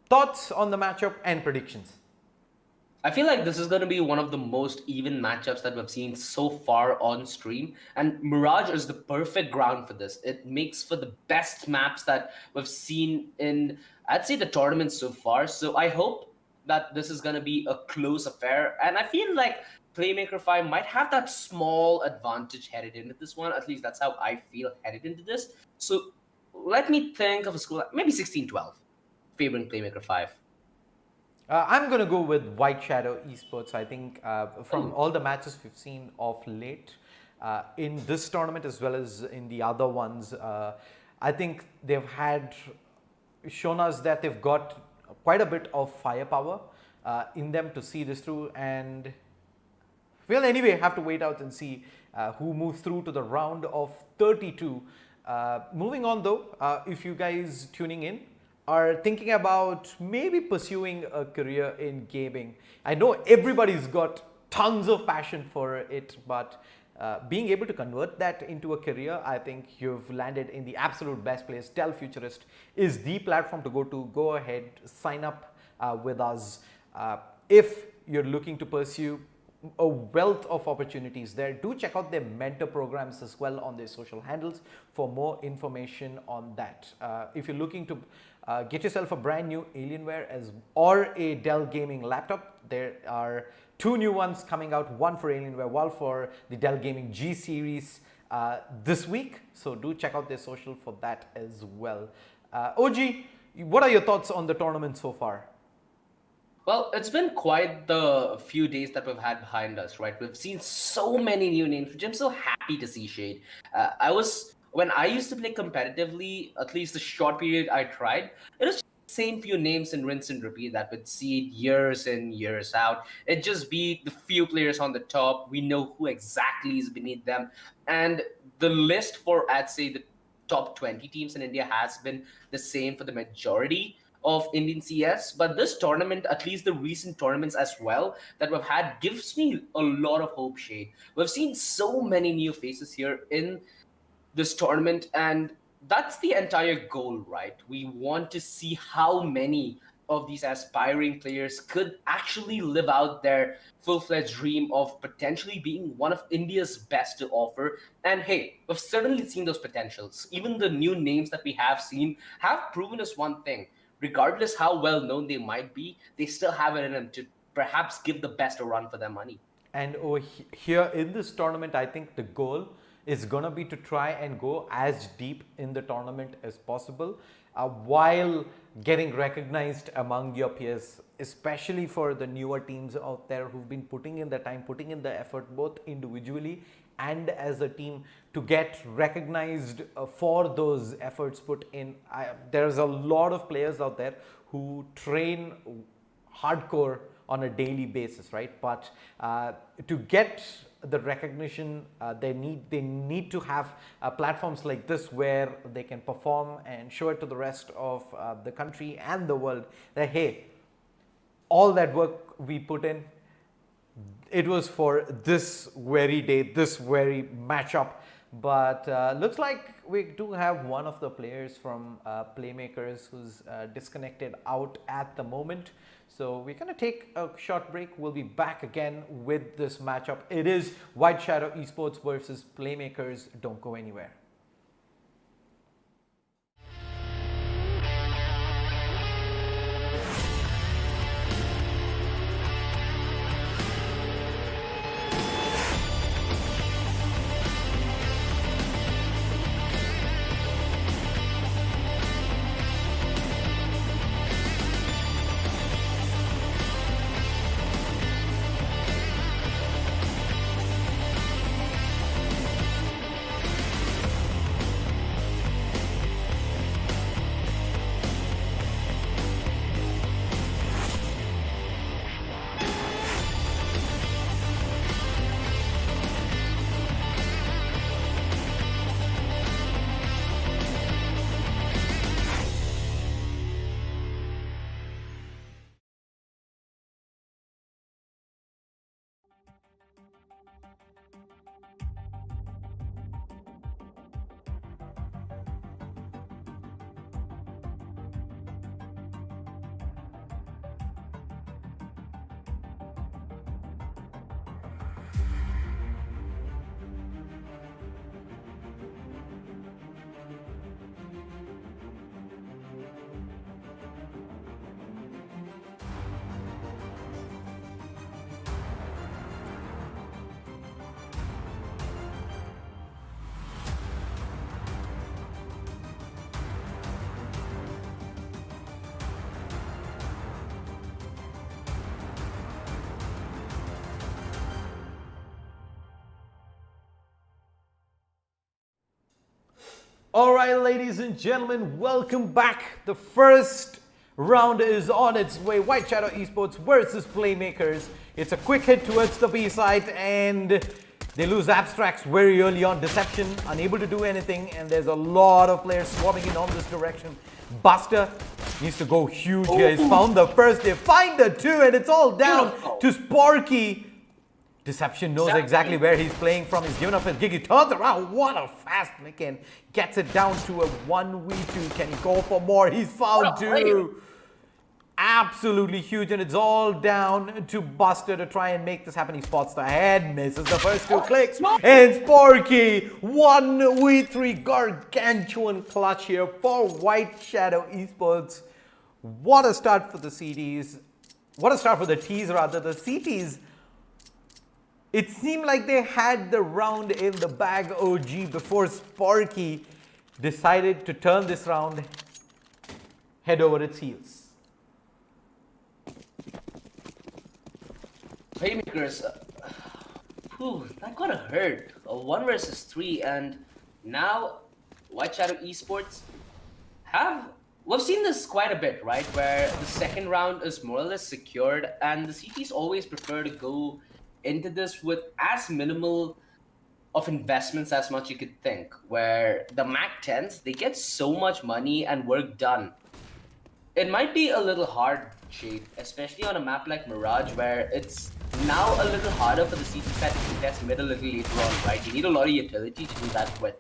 Thoughts on the matchup and predictions? I feel like this is going to be one of the most even matchups that we've seen so far on stream. And Mirage is the perfect ground for this. It makes for the best maps that we've seen in, I'd say, the tournament so far. So I hope that this is going to be a close affair. And I feel like Playmaker 5 might have that small advantage headed into this one. At least that's how I feel headed into this. So let me think of a score, maybe 16-12, favoring Playmaker 5. I'm going to go with White Shadow eSports. I think from all the matches we've seen of late in this tournament as well as in the other ones, I think they've shown us that they've got quite a bit of firepower in them to see this through. And we'll anyway have to wait out and see who moves through to the round of 32. Moving on though, if you guys tuning in are thinking about maybe pursuing a career in gaming. I know everybody's got tons of passion for it, but being able to convert that into a career, I think you've landed in the absolute best place. Dell Futurist is the platform to go to. Go ahead, sign up with us. If you're looking to pursue a wealth of opportunities there, do check out their mentor programs as well on their social handles for more information on that. If you're looking to get yourself a brand new Alienware or a Dell gaming laptop, there are two new ones coming out, one for Alienware, one for the Dell Gaming G series this week. So do check out their social for that as well. OG, what are your thoughts on the tournament so far? Well, it's been quite the few days that we've had behind us, right? We've seen so many new names, which I'm so happy to see, Shade. When I used to play competitively, at least the short period I tried, it was just the same few names and rinse and repeat that would see it years in, years out. It'd just be the few players on the top. We know who exactly is beneath them. And the list for, I'd say, the top 20 teams in India has been the same for the majority of Indian CS, but this tournament, at least the recent tournaments as well that we've had, gives me a lot of hope, Shade. We've seen so many new faces here in this tournament, and that's the entire goal, right? We want to see how many of these aspiring players could actually live out their full-fledged dream of potentially being one of India's best to offer. And hey, we've certainly seen those potentials. Even the new names that we have seen have proven us one thing. Regardless how well known they might be, they still have it in them to perhaps give the best a run for their money. And here in this tournament, I think the goal is going to be to try and go as deep in the tournament as possible while getting recognized among your peers, especially for the newer teams out there who've been putting in the time, putting in the effort, both individually and as a team, to get recognized for those efforts put in. There's a lot of players out there who train hardcore on a daily basis, right? But to get the recognition, they need to have platforms like this where they can perform and show it to the rest of the country and the world that, hey, all that work we put in, it was for this very day, this very matchup. But looks like we do have one of the players from PlayMakerS who's disconnected out at the moment. So we're going to take a short break. We'll be back again with this matchup. It is White Shadow eSports versus PlayMakerS. Don't go anywhere. All right, ladies and gentlemen, welcome back. The first round is on its way. White Shadow Esports versus PlayMakerS. It's a quick hit towards the B side, and they lose Abstracts very early on. Deception, unable to do anything, and there's a lot of players swarming in on this direction. Buster needs to go huge here. He's found the first, they find the two, and it's all down to Sparky. Deception knows exactly where he's playing from. He's given up his gig. He turns around. What a fast flick and gets it down to a 1v2. Can he go for more? He's found two. Absolutely huge, and it's all down to Buster to try and make this happen. He spots the head, misses the first two clicks, and Sparky 1v3 gargantuan clutch here for White Shadow Esports. What a start for the CTs. What a start for the Ts rather. The CTs, it seemed like they had the round in the bag, OG, before Sparky decided to turn this round head over its heels. PlayMakerS, that gotta hurt. A 1 versus 3, and now White Shadow Esports we've seen this quite a bit, right? Where the second round is more or less secured, and the CTs always prefer to go into this with as minimal of investments as much you could think. Where the Mac 10s, they get so much money and work done. It might be a little hard, Shade, especially on a map like Mirage, where it's now a little harder for the CT side to contest mid a little later on, right? You need a lot of utility to do that with.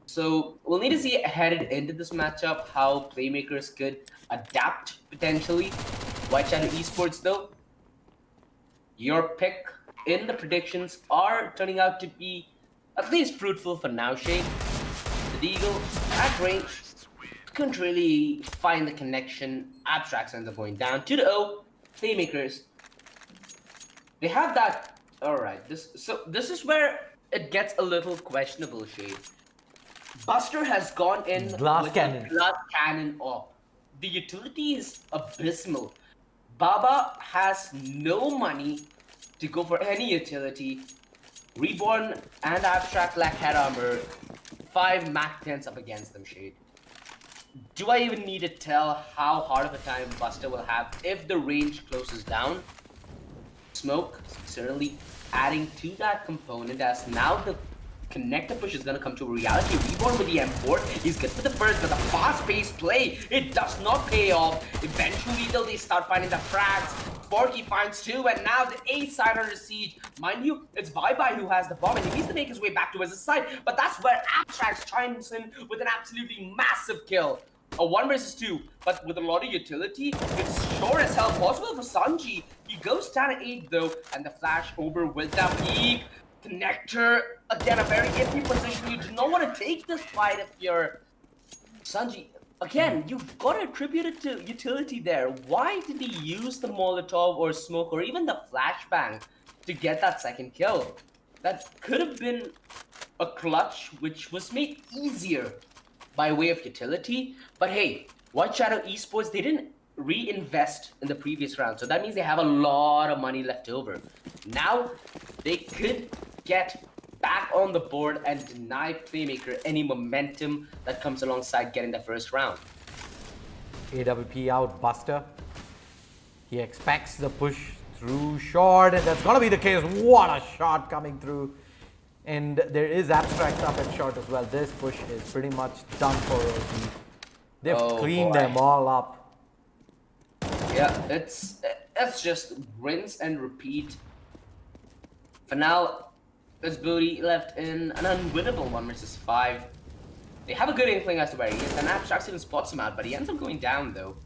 So we'll need to see headed into this matchup how PlayMakerS could adapt potentially. White Shadow Esports though, your pick in the predictions are turning out to be at least fruitful for now, Shade. The Deagle at range couldn't really find the connection. Abstracts ends up going down 2-0. PlayMakerS, they have that. All right, this is where it gets a little questionable, Shade. Buster has gone in Glass cannon. Glass cannon off. The utility is abysmal. Baba has no money to go for any utility. Reborn and Abstract lack head armor. 5 Mac 10s up against them, Shade. Do I even need to tell how hard of a time Buster will have if the range closes down? Smoke certainly adding to that component, as now the connector push is going to come to a reality. Reborn with the M4, he's good for the first, but the fast-paced play, it does not pay off. Eventually, though, they start finding the frags. Sparky finds 2, and now the A side under siege. Mind you, it's Bye-Bye who has the bomb, and he needs to make his way back to his side, but that's where Abstracts chimes in with an absolutely massive kill. A 1 versus 2, but with a lot of utility, it's sure as hell possible for Sanji. He goes down to 8 though, and the flash over with the peak. Connector, again, a very iffy position. You do not want to take this fight if you're Sanji. Again, you've got to attribute it to utility there. Why did he use the Molotov or smoke or even the flashbang to get that second kill? That could have been a clutch which was made easier by way of utility. But hey, White Shadow Esports, they didn't reinvest in the previous round, so that means they have a lot of money left over. Now they could get back on the board and deny PlayMaker any momentum that comes alongside getting the first round. AWP out, Buster. He expects the push through short, and that's gonna be the case. What a shot coming through. And there is Abstracts up at short as well. This push is pretty much done for OG. They've cleaned them all up. Yeah, it's just rinse and repeat. For now, this Booty left in an unwinnable 1 versus 5. They have a good inkling as to where he is, and Abstracts even spots him out, but he ends up going down though.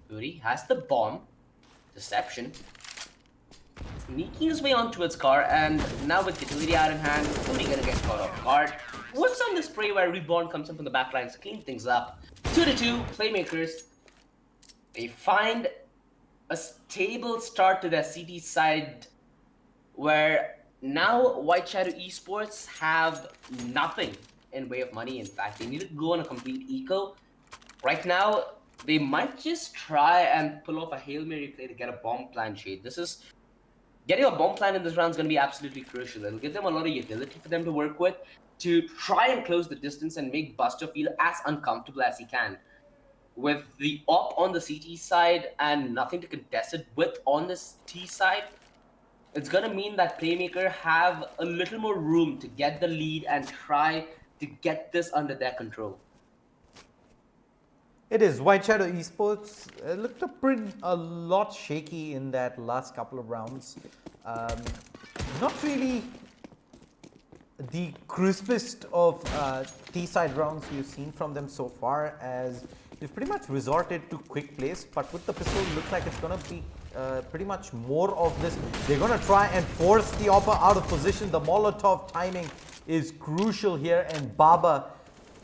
Booty has the bomb. Deception. Sneaking his way onto its car, and now with utility out in hand, Booty gonna get caught off guard. Whips on the spray where Reborn comes in from the backline to clean things up. 2-2, PlayMakerS. They find a stable start to their CT side, where now White Shadow Esports have nothing in way of money. In fact, they need to go on a complete eco. Right now, they might just try and pull off a Hail Mary play to get a bomb plan, Shade. This is Getting a bomb plant in this round is going to be absolutely crucial. It'll give them a lot of utility for them to work with to try and close the distance and make Buster feel as uncomfortable as he can. With the op on the CT side and nothing to contest it with on the T side, it's going to mean that Playmaker have a little more room to get the lead and try to get this under their control. It is. White Shadow eSports looked a lot shaky in that last couple of rounds. Not really the crispest of T-side rounds we've seen from them so far, as they've pretty much resorted to quick plays, but with the pistol, it looks like it's going to be pretty much more of this. They're going to try and force the Oppa out of position. The Molotov timing is crucial here, and Baba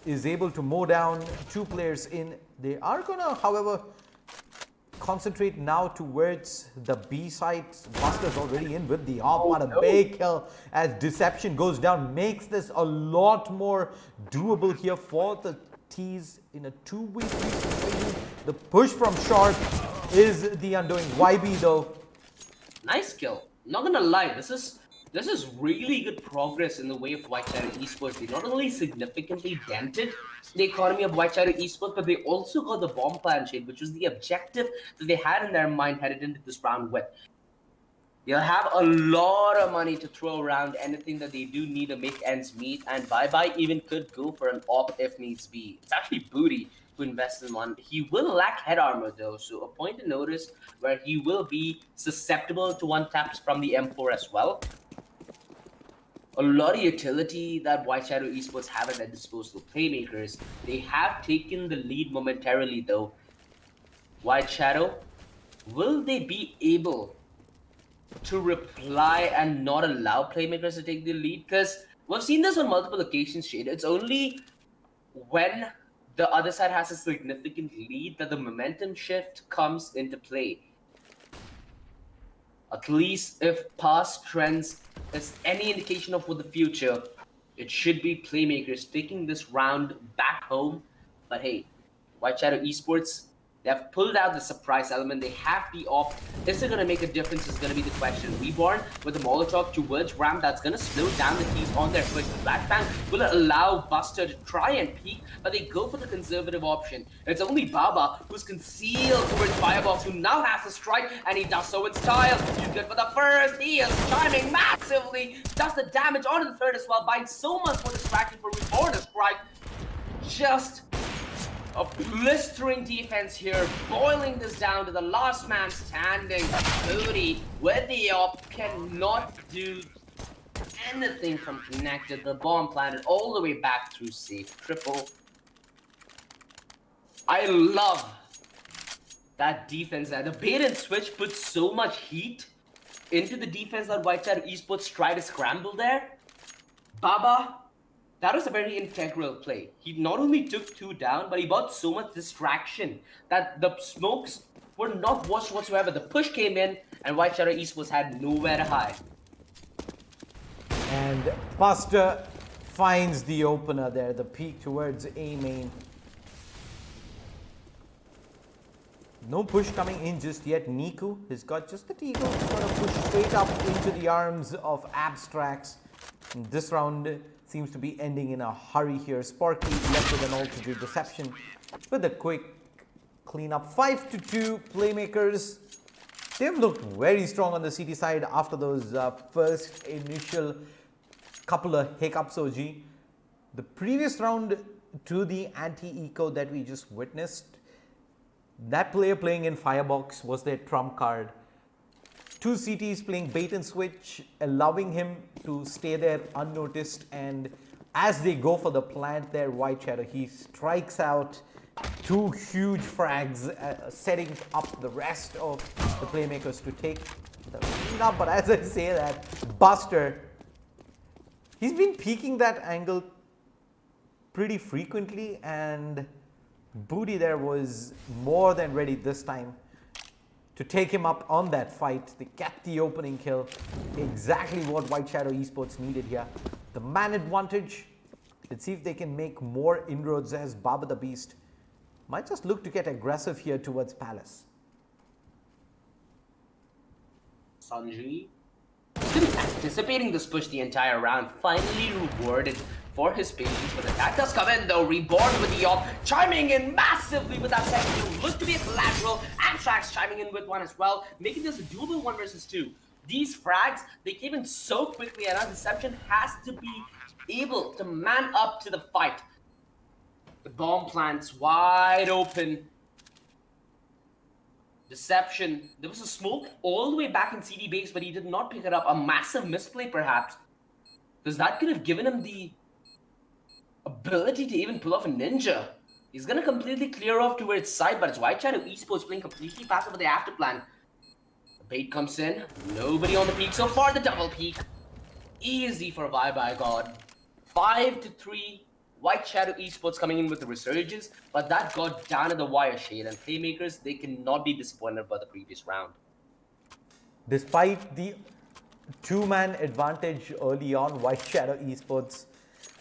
is able to mow down two players in. They are going to, however, concentrate now towards the B side. Buster's already in with the op. What a big kill as Deception goes down. Makes this a lot more doable here for the T's in a 2v3 situation. The push from short is the undoing. YB though. Nice kill. Not gonna lie, this is really good progress in the way of White Shadow eSports. They not only significantly dented the economy of White Shadow eSports, but they also got the bomb plan shade, which was the objective that they had in their mind headed into this round with. They'll have a lot of money to throw around anything that they do need to make ends meet, and Bye even could go for an op if needs be. It's actually Booty who invests in one. He will lack head armor though, so a point to notice where he will be susceptible to one taps from the M4 as well. A lot of utility that White Shadow eSports have at their disposal. Playmakers, they have taken the lead momentarily though. White Shadow, will they be able to reply and not allow Playmakers to take the lead? Because we've seen this on multiple occasions, Shade. It's only when the other side has a significant lead that the momentum shift comes into play. At least if past trends is any indication of for the future, it should be Playmakers taking this round back home. But hey, White Shadow eSports, they have pulled out the surprise element. They have the op. Is it going to make a difference is going to be the question. Reborn with the Molotov towards ramp, that's going to slow down the keys on their push. Flashbang will allow Buster to try and peek, but they go for the conservative option. It's only Baba who's concealed towards Firebox, who now has a strike, and he does so in style. He's good for the first. He is chiming massively. Does the damage on the third as well, buying so much more distraction for Reborn to strike. Just a blistering defense here, boiling this down to the last man standing. Booty with the op cannot do anything from connected. The bomb planted all the way back through safe triple. I love that defense there. The bait and switch put so much heat into the defense that White Shadow eSports tried to scramble there. Baba, that was a very integral play. He not only took two down, but he brought so much distraction that the smokes were not watched whatsoever. The push came in, and White Shadow eSports had nowhere to hide. And Buster finds the opener there, the peek towards A main. No push coming in just yet. Niku has got just the Eagle. He's going to push straight up into the arms of Abstracts. And this round seems to be ending in a hurry here. Sparky left with an all-to-do Deception with a quick cleanup. 5-2 Playmakers. They've looked very strong on the CT side after those first initial couple of hiccups, OG. The previous round to the anti-eco that we just witnessed, that player playing in Firebox was their trump card. Two CTs playing bait and switch, allowing him to stay there unnoticed, and as they go for the plant there, White Shadow, he strikes out two huge frags, setting up the rest of the Playmakers to take the cleanup. But as I say that, Buster, he's been peeking that angle pretty frequently, and Booty there was more than ready this time to take him up on that fight. They get the opening kill. Exactly what White Shadow eSports needed here. The man advantage. Let's see if they can make more inroads as Baba the Beast might just look to get aggressive here towards Palace. Sanji He's been anticipating this push the entire round, finally rewarded for his patience, but the attack does come in though. Reborn with the op, chiming in massively with that second kill. Look to be a collateral. Abstracts chiming in with one as well, making this a doable 1 versus 2. These frags, they came in so quickly, and our Deception has to be able to man up to the fight. The bomb plants wide open. Deception. There was a smoke all the way back in CD base, but he did not pick it up. A massive misplay, perhaps, because that could have given him the ability to even pull off a ninja. He's gonna completely clear off towards side, but it's White Shadow eSports playing completely passive with the after plan. The bait comes in. Nobody on the peak so far. The double peak. Easy for by God. 5-3. White Shadow eSports coming in with the resurgence, but that got down to the wire shade, and PlayMakerS, they cannot be disappointed by the previous round. Despite the two-man advantage early on, White Shadow eSports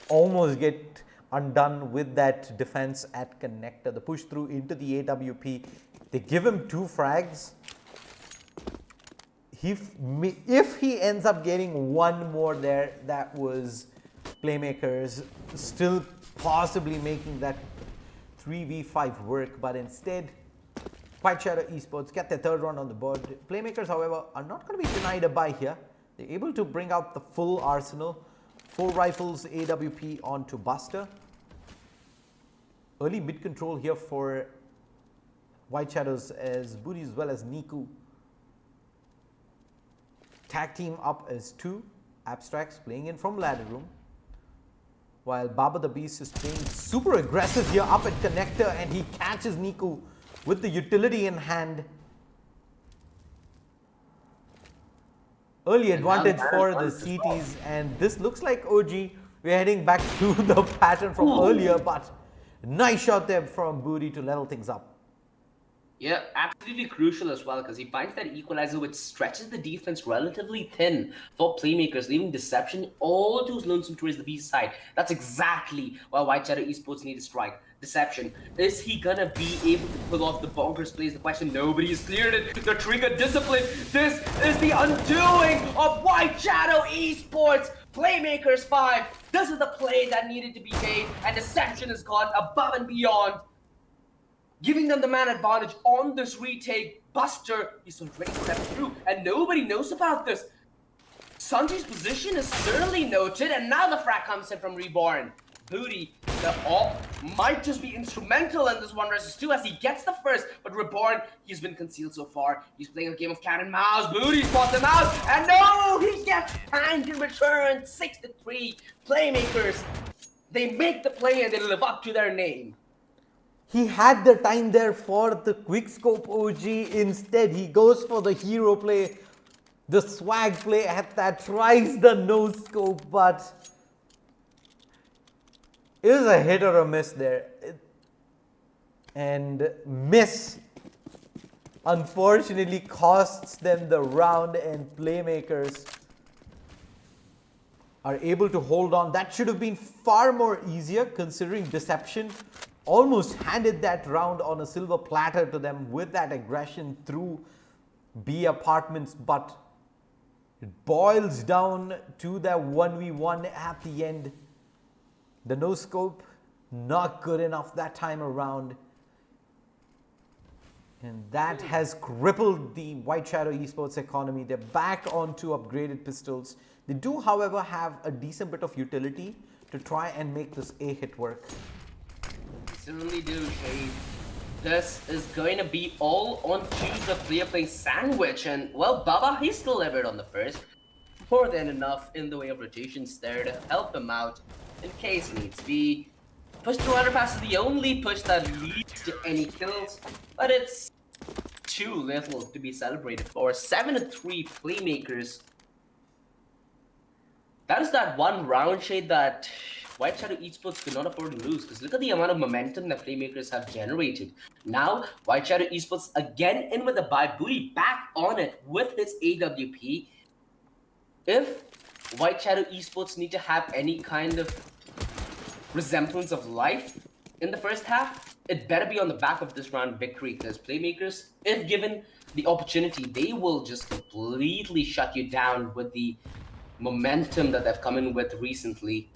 almost get undone with that defense at connector. The push through into the AWP. They give him 2 frags. If he ends up getting 1 more there, that was PlayMakerS still possibly making that 3v5 work, but instead White Shadow eSports get their 3rd round on the board. PlayMakerS, however, are not going to be denied a buy here. They're able to bring out the full arsenal. 4 rifles, AWP onto Buster. Early mid control here for White Shadows as Booty as well as Niku. Tag team up as 2. Abstracts playing in from ladder room. While Baba the Beast is playing super aggressive here up at connector, and he catches Niku with the utility in hand. Early advantage for the CTs, and this looks like OG. We're heading back to the pattern from earlier, but nice shot there from Booty to level things up. Yeah, absolutely crucial as well, because he finds that equalizer which stretches the defense relatively thin for PlayMakerS, leaving Deception all too lonesome towards the B side. That's exactly why White Shadow eSports need to strike. Deception, is he gonna be able to pull off the bonkers plays? The question, nobody's cleared it. The trigger discipline. This is the undoing of White Shadow eSports. PlayMakerS 5. This is the play that needed to be made, and Deception has gone above and beyond, giving them the man advantage on this retake. Buster is already stepped through, and nobody knows about this. Sanji's position is certainly noted, and now the frag comes in from Reborn. Booty, the op might just be instrumental in this 1 versus 2 as he gets the first, but Reborn, he's been concealed so far. He's playing a game of cat and mouse. Booty spots him out, and no, he gets tanked in return. 6-3. PlayMakerS, they make the play and they live up to their name. He had the time there for the quickscope OG. Instead, he goes for the hero play, the swag play at that, tries the no scope, but it was a hit or a miss there. And miss, unfortunately, costs them the round, and PlayMakerS are able to hold on. That should have been far more easier, considering Deception almost handed that round on a silver platter to them with that aggression through B apartments, but it boils down to that 1v1 at the end. The no scope, not good enough that time around, and that has crippled the White Shadow eSports economy. They're back onto upgraded pistols. They do, however, have a decent bit of utility to try and make this A hit work. Certainly do, Shade. This is going to be all on to the clear play sandwich, and well, Baba, he's still levered on the first. More than enough in the way of rotations there to help him out in case needs be. Push through underpass is the only push that leads to any kills, but it's too little to be celebrated for. 7-3 PlayMakerS. That is that one round, Shade, that White Shadow eSports could not afford to lose, because look at the amount of momentum that PlayMakerS have generated. Now, White Shadow eSports again in with a buy. Booty back on it with his AWP. If White Shadow eSports need to have any kind of resemblance of life in the first half, it better be on the back of this round victory, because PlayMakerS, if given the opportunity, they will just completely shut you down with the momentum that they've come in with recently.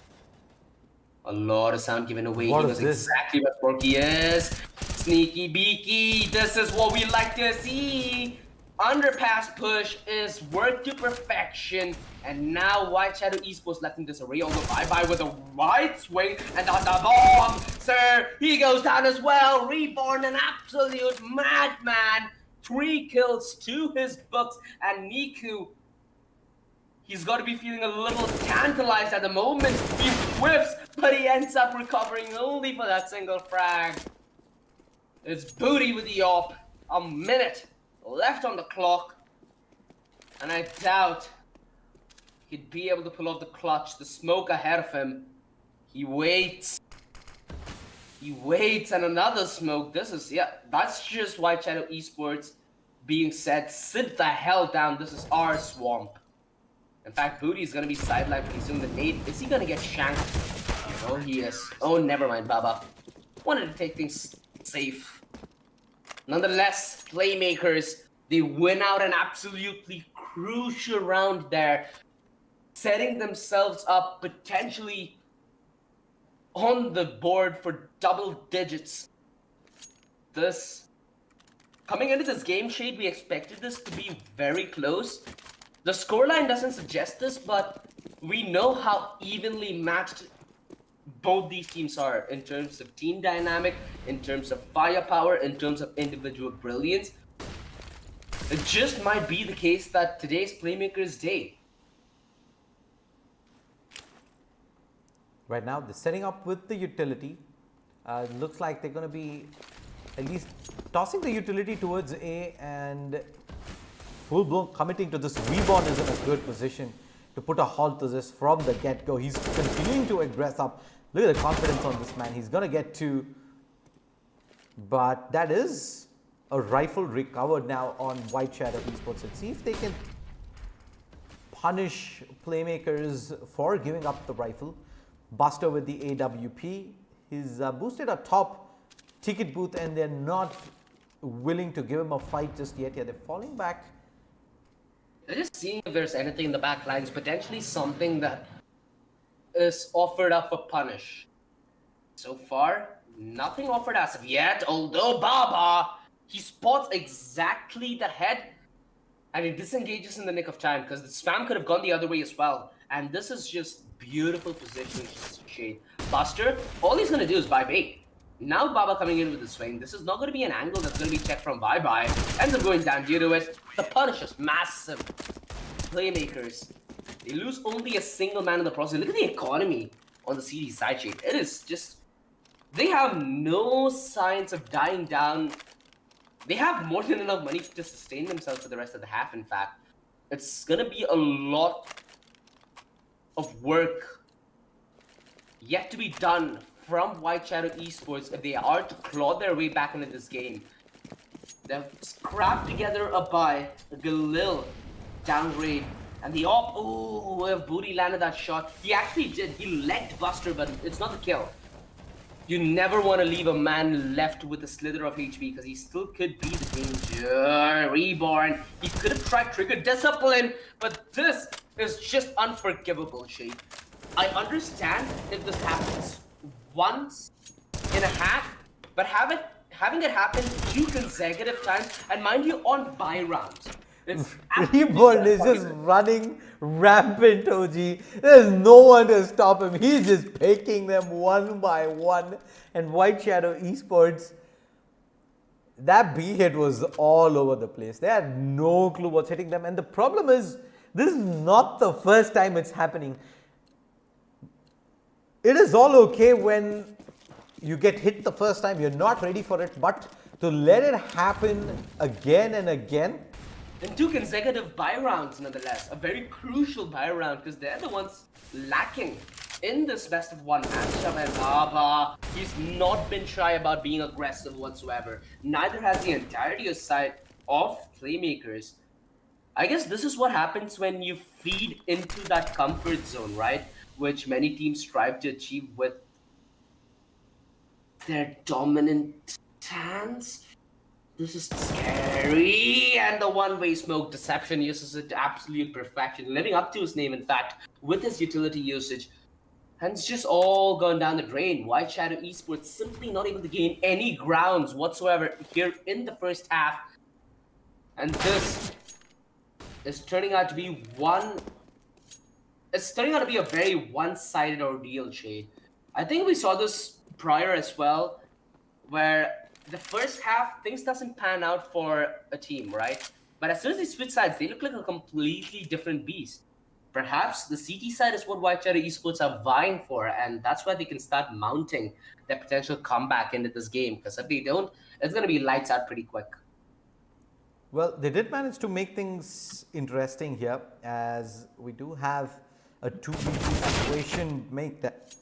A lot of sound given away. What He is knows this? exactly what Porky is. Sneaky beaky. This is what we like to see. Underpass push is worked to perfection. And now White Shadow Esports left in disarray. Although bye-bye with a right swing and on the bomb. Sir, he goes down as well. Reborn, an absolute madman. 3 kills to his books. And Niku, he's got to be feeling a little tantalized at the moment. He whiffs, but he ends up recovering only for that single frag. It's Booty with the op. A minute left on the clock. And I doubt he'd be able to pull off the clutch. The smoke ahead of him. He waits. He waits, and another smoke. This is, yeah, that's just White Shadow Esports being said. Sit the hell down. This is our swamp. In fact, Booty is going to be sidelined using the nade. Is he going to get shanked? Oh, he is. Oh, never mind, Baba. Wanted to take things safe. Nonetheless, PlayMakerS, they win out an absolutely crucial round there, setting themselves up potentially on the board for double digits. Coming into this game, Shade, we expected this to be very close. The scoreline doesn't suggest this, but we know how evenly matched both these teams are in terms of team dynamic, in terms of firepower, in terms of individual brilliance. It just might be the case that today's PlayMakerS day. Right now, they're setting up with the utility. Looks like they're going to be at least tossing the utility towards A, and full-blown committing to this. Reborn is in a good position to put a halt to this from the get-go. He's continuing to aggress up. Look at the confidence on this man. He's going to get to, but that is a rifle recovered now on White Shadow Esports. Let's see if they can punish PlayMakerS for giving up the rifle. Buster with the AWP. He's boosted a top ticket booth, and they're not willing to give him a fight just yet. Yeah, they're falling back. They're just seeing if there's anything in the back lines, potentially something that is offered up for punish. So far, nothing offered as of yet, although Baba, he spots exactly the head and he disengages in the nick of time, because the spam could have gone the other way as well. And this is just beautiful positioning, Shade. Buster, all he's going to do is buy bait. Now Baba coming in with the swing. This is not going to be an angle that's going to be checked from bye-bye. Ends up going down due to it. The punish is massive. PlayMakerS, they lose only a single man in the process. Look at the economy on the CD side, Shade. It is just, they have no signs of dying down. They have more than enough money to sustain themselves for the rest of the half, in fact. It's going to be a lot of work yet to be done from White Shadow Esports if they are to claw their way back into this game. They've scrapped together a buy, a Galil downgrade, and the op, ooh, if Booty landed that shot. He actually did. He legged Buster, but it's not the kill. You never want to leave a man left with a slither of HP, because he still could be the danger. Reborn. He could have tried trigger discipline, but this is just unforgivable, Shade. I understand if this happens once in a half, but having it happen 2 consecutive times, and mind you, on buy rounds. Reborn is just running rampant, OG. There's no one to stop him. He's just picking them one by one. And White Shadow Esports, that B hit was all over the place. They had no clue what's hitting them. And the problem is, this is not the first time it's happening. It is all okay when you get hit the first time, you're not ready for it, but to let it happen again and again. In 2 consecutive buy rounds, nonetheless. A very crucial buy round, because they're the ones lacking in this best of 1 matchup. And Baba, he's not been shy about being aggressive whatsoever. Neither has the entirety side of PlayMakerS. I guess this is what happens when you feed into that comfort zone, right? Which many teams strive to achieve with their dominant stance. This is scary. And the one-way smoke deception uses it to absolute perfection, living up to his name, in fact, with his utility usage. And it's just all gone down the drain. White Shadow Esports simply not able to gain any grounds whatsoever here in the first half. And this is turning out to be it's turning out to be a very one-sided ordeal, Shade. I think we saw this prior as well, where the first half, things doesn't pan out for a team, right? But as soon as they switch sides, they look like a completely different beast. Perhaps the CT side is what White Shadow Esports are vying for, and that's why they can start mounting their potential comeback into this game. Because if they don't, it's going to be lights out pretty quick. Well, they did manage to make things interesting here, as we do have a 2v2 situation, make that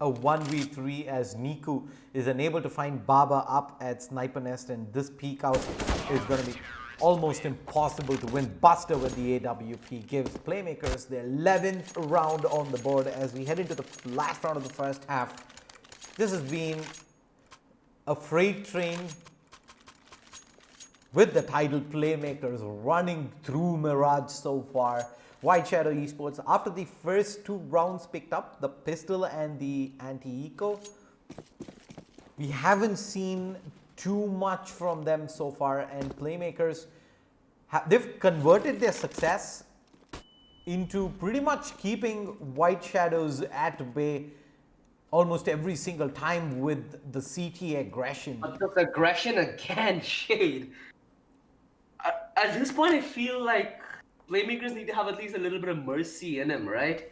a 1v3, as Niku is unable to find Baba up at Sniper Nest, and this peek out is going to be almost impossible to win. Buster with the AWP gives PlayMakerS their 11th round on the board as we head into the last round of the first half. This has been a freight train with the title PlayMakerS running through Mirage so far. White Shadow Esports, after the first 2 rounds picked up, the pistol and the anti-eco, we haven't seen too much from them so far, and PlayMakerS, they've converted their success into pretty much keeping White Shadows at bay almost every single time with the CT aggression. But this aggression again, Shade. At this point, I feel like PlayMakerS need to have at least a little bit of mercy in him, right?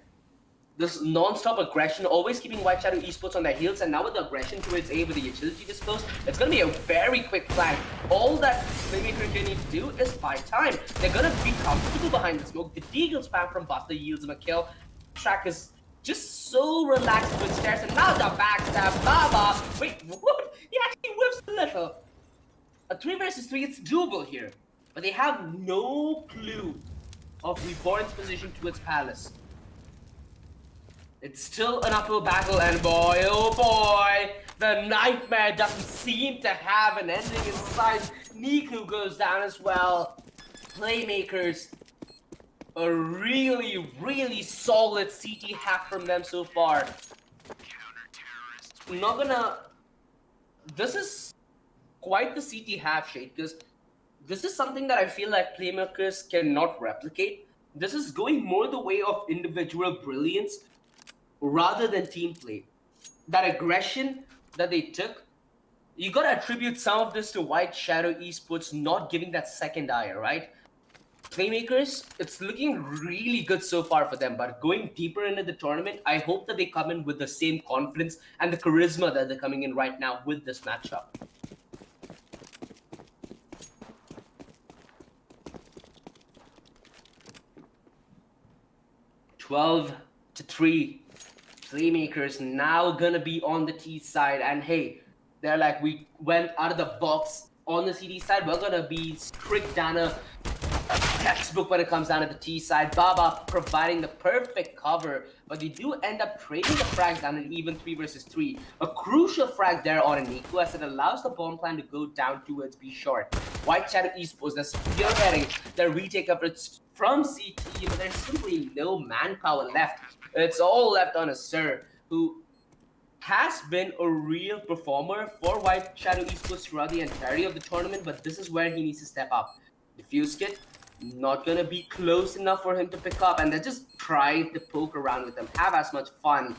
This non-stop aggression, always keeping White Shadow Esports on their heels, and now with the aggression towards A with the utility disposed, it's going to be a very quick flank. All that PlayMakerS here need to do is buy time. They're going to be comfortable behind the smoke. The deagle spam from Buster yields him a kill. Track is just so relaxed with stairs, and now the backstab. Baba! Wait, what? He actually whips a little. A 3 versus 3, it's doable here. But they have no clue of Reborn's position to its palace. It's still an uphill battle, and boy, oh boy, the nightmare doesn't seem to have an ending in sight. Niku goes down as well. PlayMakerS, a really, really solid CT hack from them so far. Not gonna... This is quite the CT half, Shade, because this is something that I feel like PlayMakerS cannot replicate. This is going more the way of individual brilliance rather than team play. That aggression that they took, you gotta attribute some of this to White Shadow Esports not giving that second eye, right? PlayMakerS, it's looking really good so far for them, but going deeper into the tournament, I hope that they come in with the same confidence and the charisma that they're coming in right now with this matchup. 12-3. PlayMakerS now gonna be on the T side, and hey, they're like, we went out of the box on the CD side. We're gonna be strict down a textbook when it comes down to the T side. Baba providing the perfect cover, but they do end up trading the frags down an even 3 versus 3. A crucial frag there on an equal, as it allows the bomb plan to go down towards B short. White Shadow Esports, they're spearheading their retake efforts from CT, but there's simply no manpower left. It's all left on a Sir, who has been a real performer for White Shadow Esports throughout the entirety of the tournament, but this is where he needs to step up. Diffuse kit, not gonna be close enough for him to pick up, and they're just trying to poke around with him, have as much fun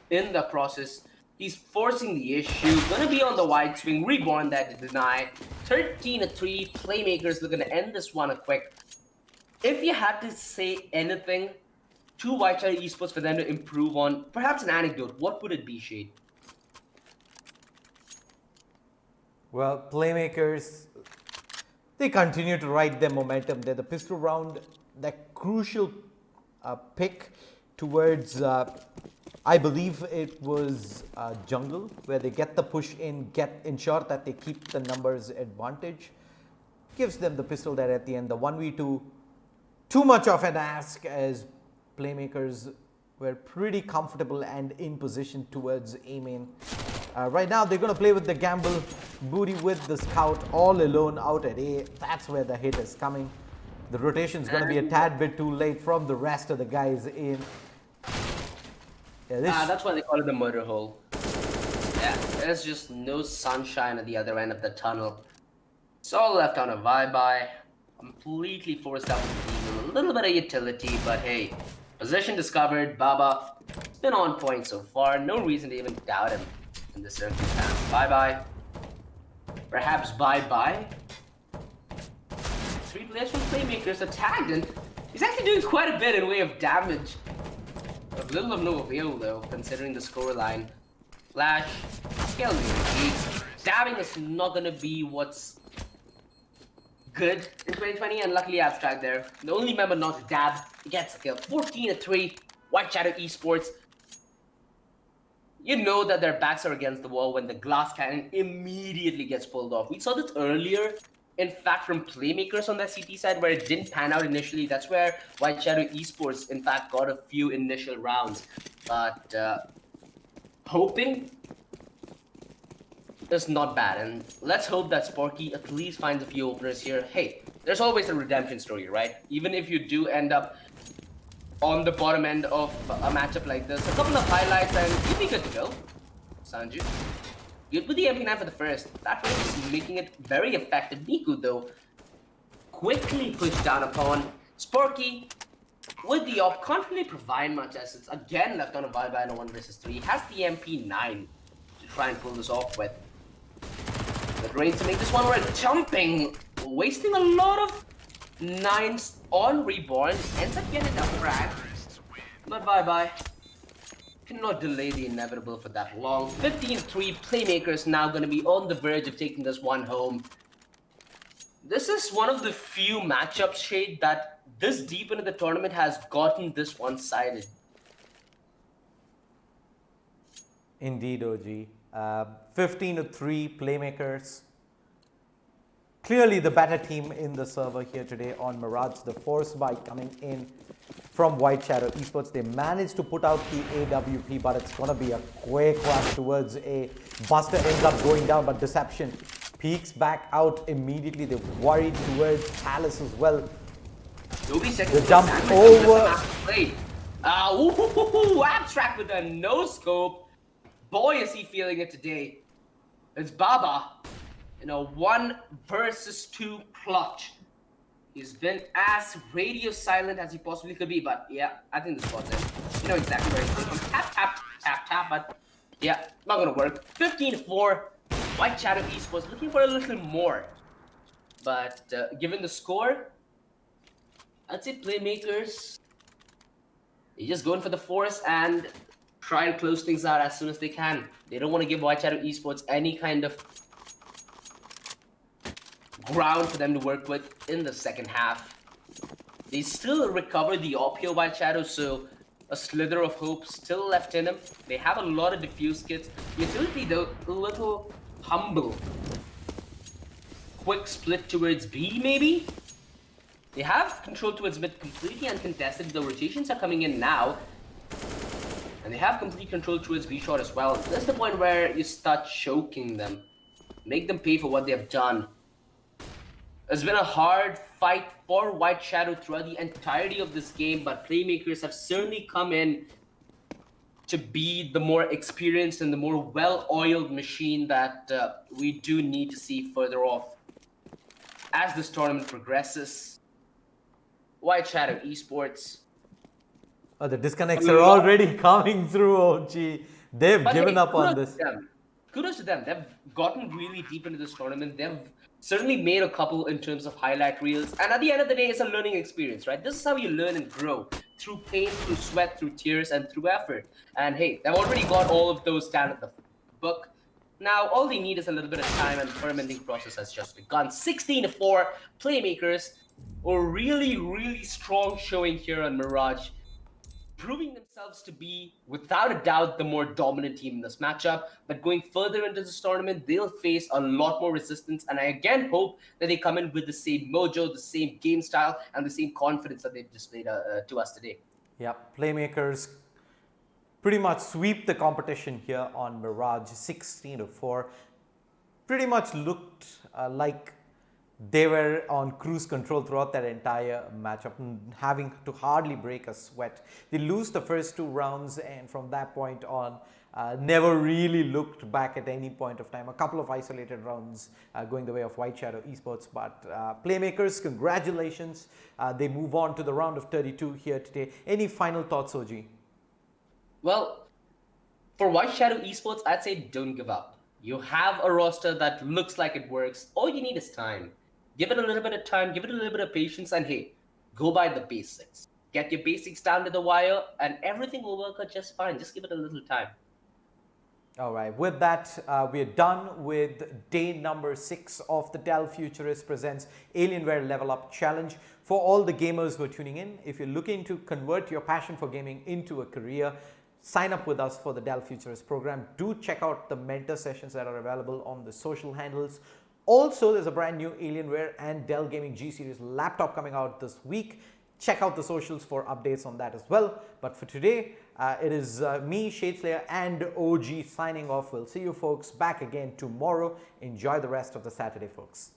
in the process. He's forcing the issue, gonna be on the wide swing, Reborn that to deny. 13-3, PlayMakerS looking to end this one a quick. If you had to say anything to White Shadow Esports for them to improve on, perhaps an anecdote, what would it be, Shade? Well, PlayMakerS, they continue to ride their momentum. They're the pistol round, that crucial pick towards, I believe it was jungle, where they get the push in, ensure that they keep the numbers advantage. Gives them the pistol there at the end. The 1v2, too much of an ask, as PlayMakerS were pretty comfortable and in position towards A main. Right now, they're going to play with the gamble. Booty with the scout all alone out at A. That's where the hit is coming. The rotation is going to be a tad bit too late from the rest of the guys in. Yeah, That's why they call it the murder hole. Yeah, there's just no sunshine at the other end of the tunnel. It's all left on a bye-bye. Completely forced out the team. A little bit of utility, but hey. Position discovered. Baba. It's been on point so far. No reason to even doubt him in this circumstance. Bye-bye. Perhaps bye-bye. 3 players from PlayMakerS attacked, and he's actually doing quite a bit in way of damage. Of little of no avail, though, considering the scoreline. Flash. Scale me. Dabbing is not gonna be what's good in 2020, and luckily Abstract there. The only member not to dab, he gets a kill. 14-3, White Shadow eSports. You know that their backs are against the wall when the glass cannon immediately gets pulled off. We saw this earlier, in fact, from PlayMakerS on that CT side, where it didn't pan out initially. That's where White Shadow eSports, in fact, got a few initial rounds. But hoping is not bad, and let's hope that Sparky at least finds a few openers here. Hey, there's always a redemption story, right? Even if you do end up on the bottom end of a matchup like this, a couple of highlights and you'd be good to go. Sanju, good with the MP9 for the first. That way is making it very effective. Niku, though, quickly pushed down upon Sparky with the op. Can't really provide much as it's again left on a bye-bye in a 1 versus 3. Has the MP9 to try and pull this off with. But ready to make this one work. Jumping, wasting a lot of 9s on Reborn. Ends up getting a frag. But bye-bye. Cannot delay the inevitable for that long. 15-3, PlayMakerS now going to be on the verge of taking this one home. This is one of the few matchups, Shade, that this deep into the tournament has gotten this one-sided. Indeed, OG. 15-3 PlayMakerS. Clearly the better team in the server here today on Mirage. The force by coming in from White Shadow eSports. They managed to put out the AWP, but it's going to be a quick rush towards A. Buster ends up going down, but Deception peeks back out immediately. They worried towards Palace as well. The jump over. Abstract with a no-scope. Boy, is he feeling it today. It's Baba in a 1 versus 2 clutch. He's been as radio silent as he possibly could be, but yeah, I think the spot's in. You know exactly where he's coming from. Tap, tap, tap, tap, but yeah, not gonna work. 15-4, White Shadow eSports looking for a little more. But given the score, I'd say PlayMakerS, they're just going for the force and try to close things out as soon as they can. They don't want to give White Shadow eSports any kind of ground for them to work with in the second half. They still recover the op here, White Shadow, so a slither of hope still left in them. They have a lot of defuse kits. Utility, though, a little humble. Quick split towards B, maybe? They have control towards mid completely uncontested. The rotations are coming in now. And they have complete control towards B short as well. That's the point where you start choking them. Make them pay for what they have done. It's been a hard fight for White Shadow throughout the entirety of this game, but PlayMakerS have certainly come in to be the more experienced and the more well-oiled machine that we do need to see further off as this tournament progresses. White Shadow eSports. Oh, the disconnects are already coming through, OG. They've given up on this. Kudos to them. They've gotten really deep into this tournament. They've certainly made a couple in terms of highlight reels. And at the end of the day, it's a learning experience, right? This is how you learn and grow. Through pain, through sweat, through tears, and through effort. And hey, they've already got all of those down at the book. Now, all they need is a little bit of time, and the fermenting process has just begun. 16-4, PlayMakerS. A really, really strong showing here on Mirage. Proving themselves to be, without a doubt, the more dominant team in this matchup. But going further into this tournament, they'll face a lot more resistance. And I again hope that they come in with the same mojo, the same game style, and the same confidence that they've displayed to us today. Yeah, PlayMakerS pretty much sweep the competition here on Mirage 16-4. Pretty much looked like they were on cruise control throughout that entire matchup, having to hardly break a sweat. They lose the first 2 rounds, and from that point on, never really looked back at any point of time. A couple of isolated rounds going the way of White Shadow eSports, but PlayMakerS, congratulations. They move on to the round of 32 here today. Any final thoughts, OG? Well, for White Shadow eSports, I'd say don't give up. You have a roster that looks like it works. All you need is time. Give it a little bit of time, give it a little bit of patience, and hey, go by the basics. Get your basics down to the wire, and everything will work out just fine. Just give it a little time. All right, with that, we are done with day number 6 of the Dell Futurist presents Alienware LevelUp Challenge. For all the gamers who are tuning in, if you're looking to convert your passion for gaming into a career, sign up with us for the Dell Futurist program. Do check out the mentor sessions that are available on the social handles. Also, there's a brand new Alienware and Dell Gaming G Series laptop coming out this week. Check out the socials for updates on that as well. But for today, it is me, Shadeslayer, and OG signing off. We'll see you folks back again tomorrow. Enjoy the rest of the Saturday, folks.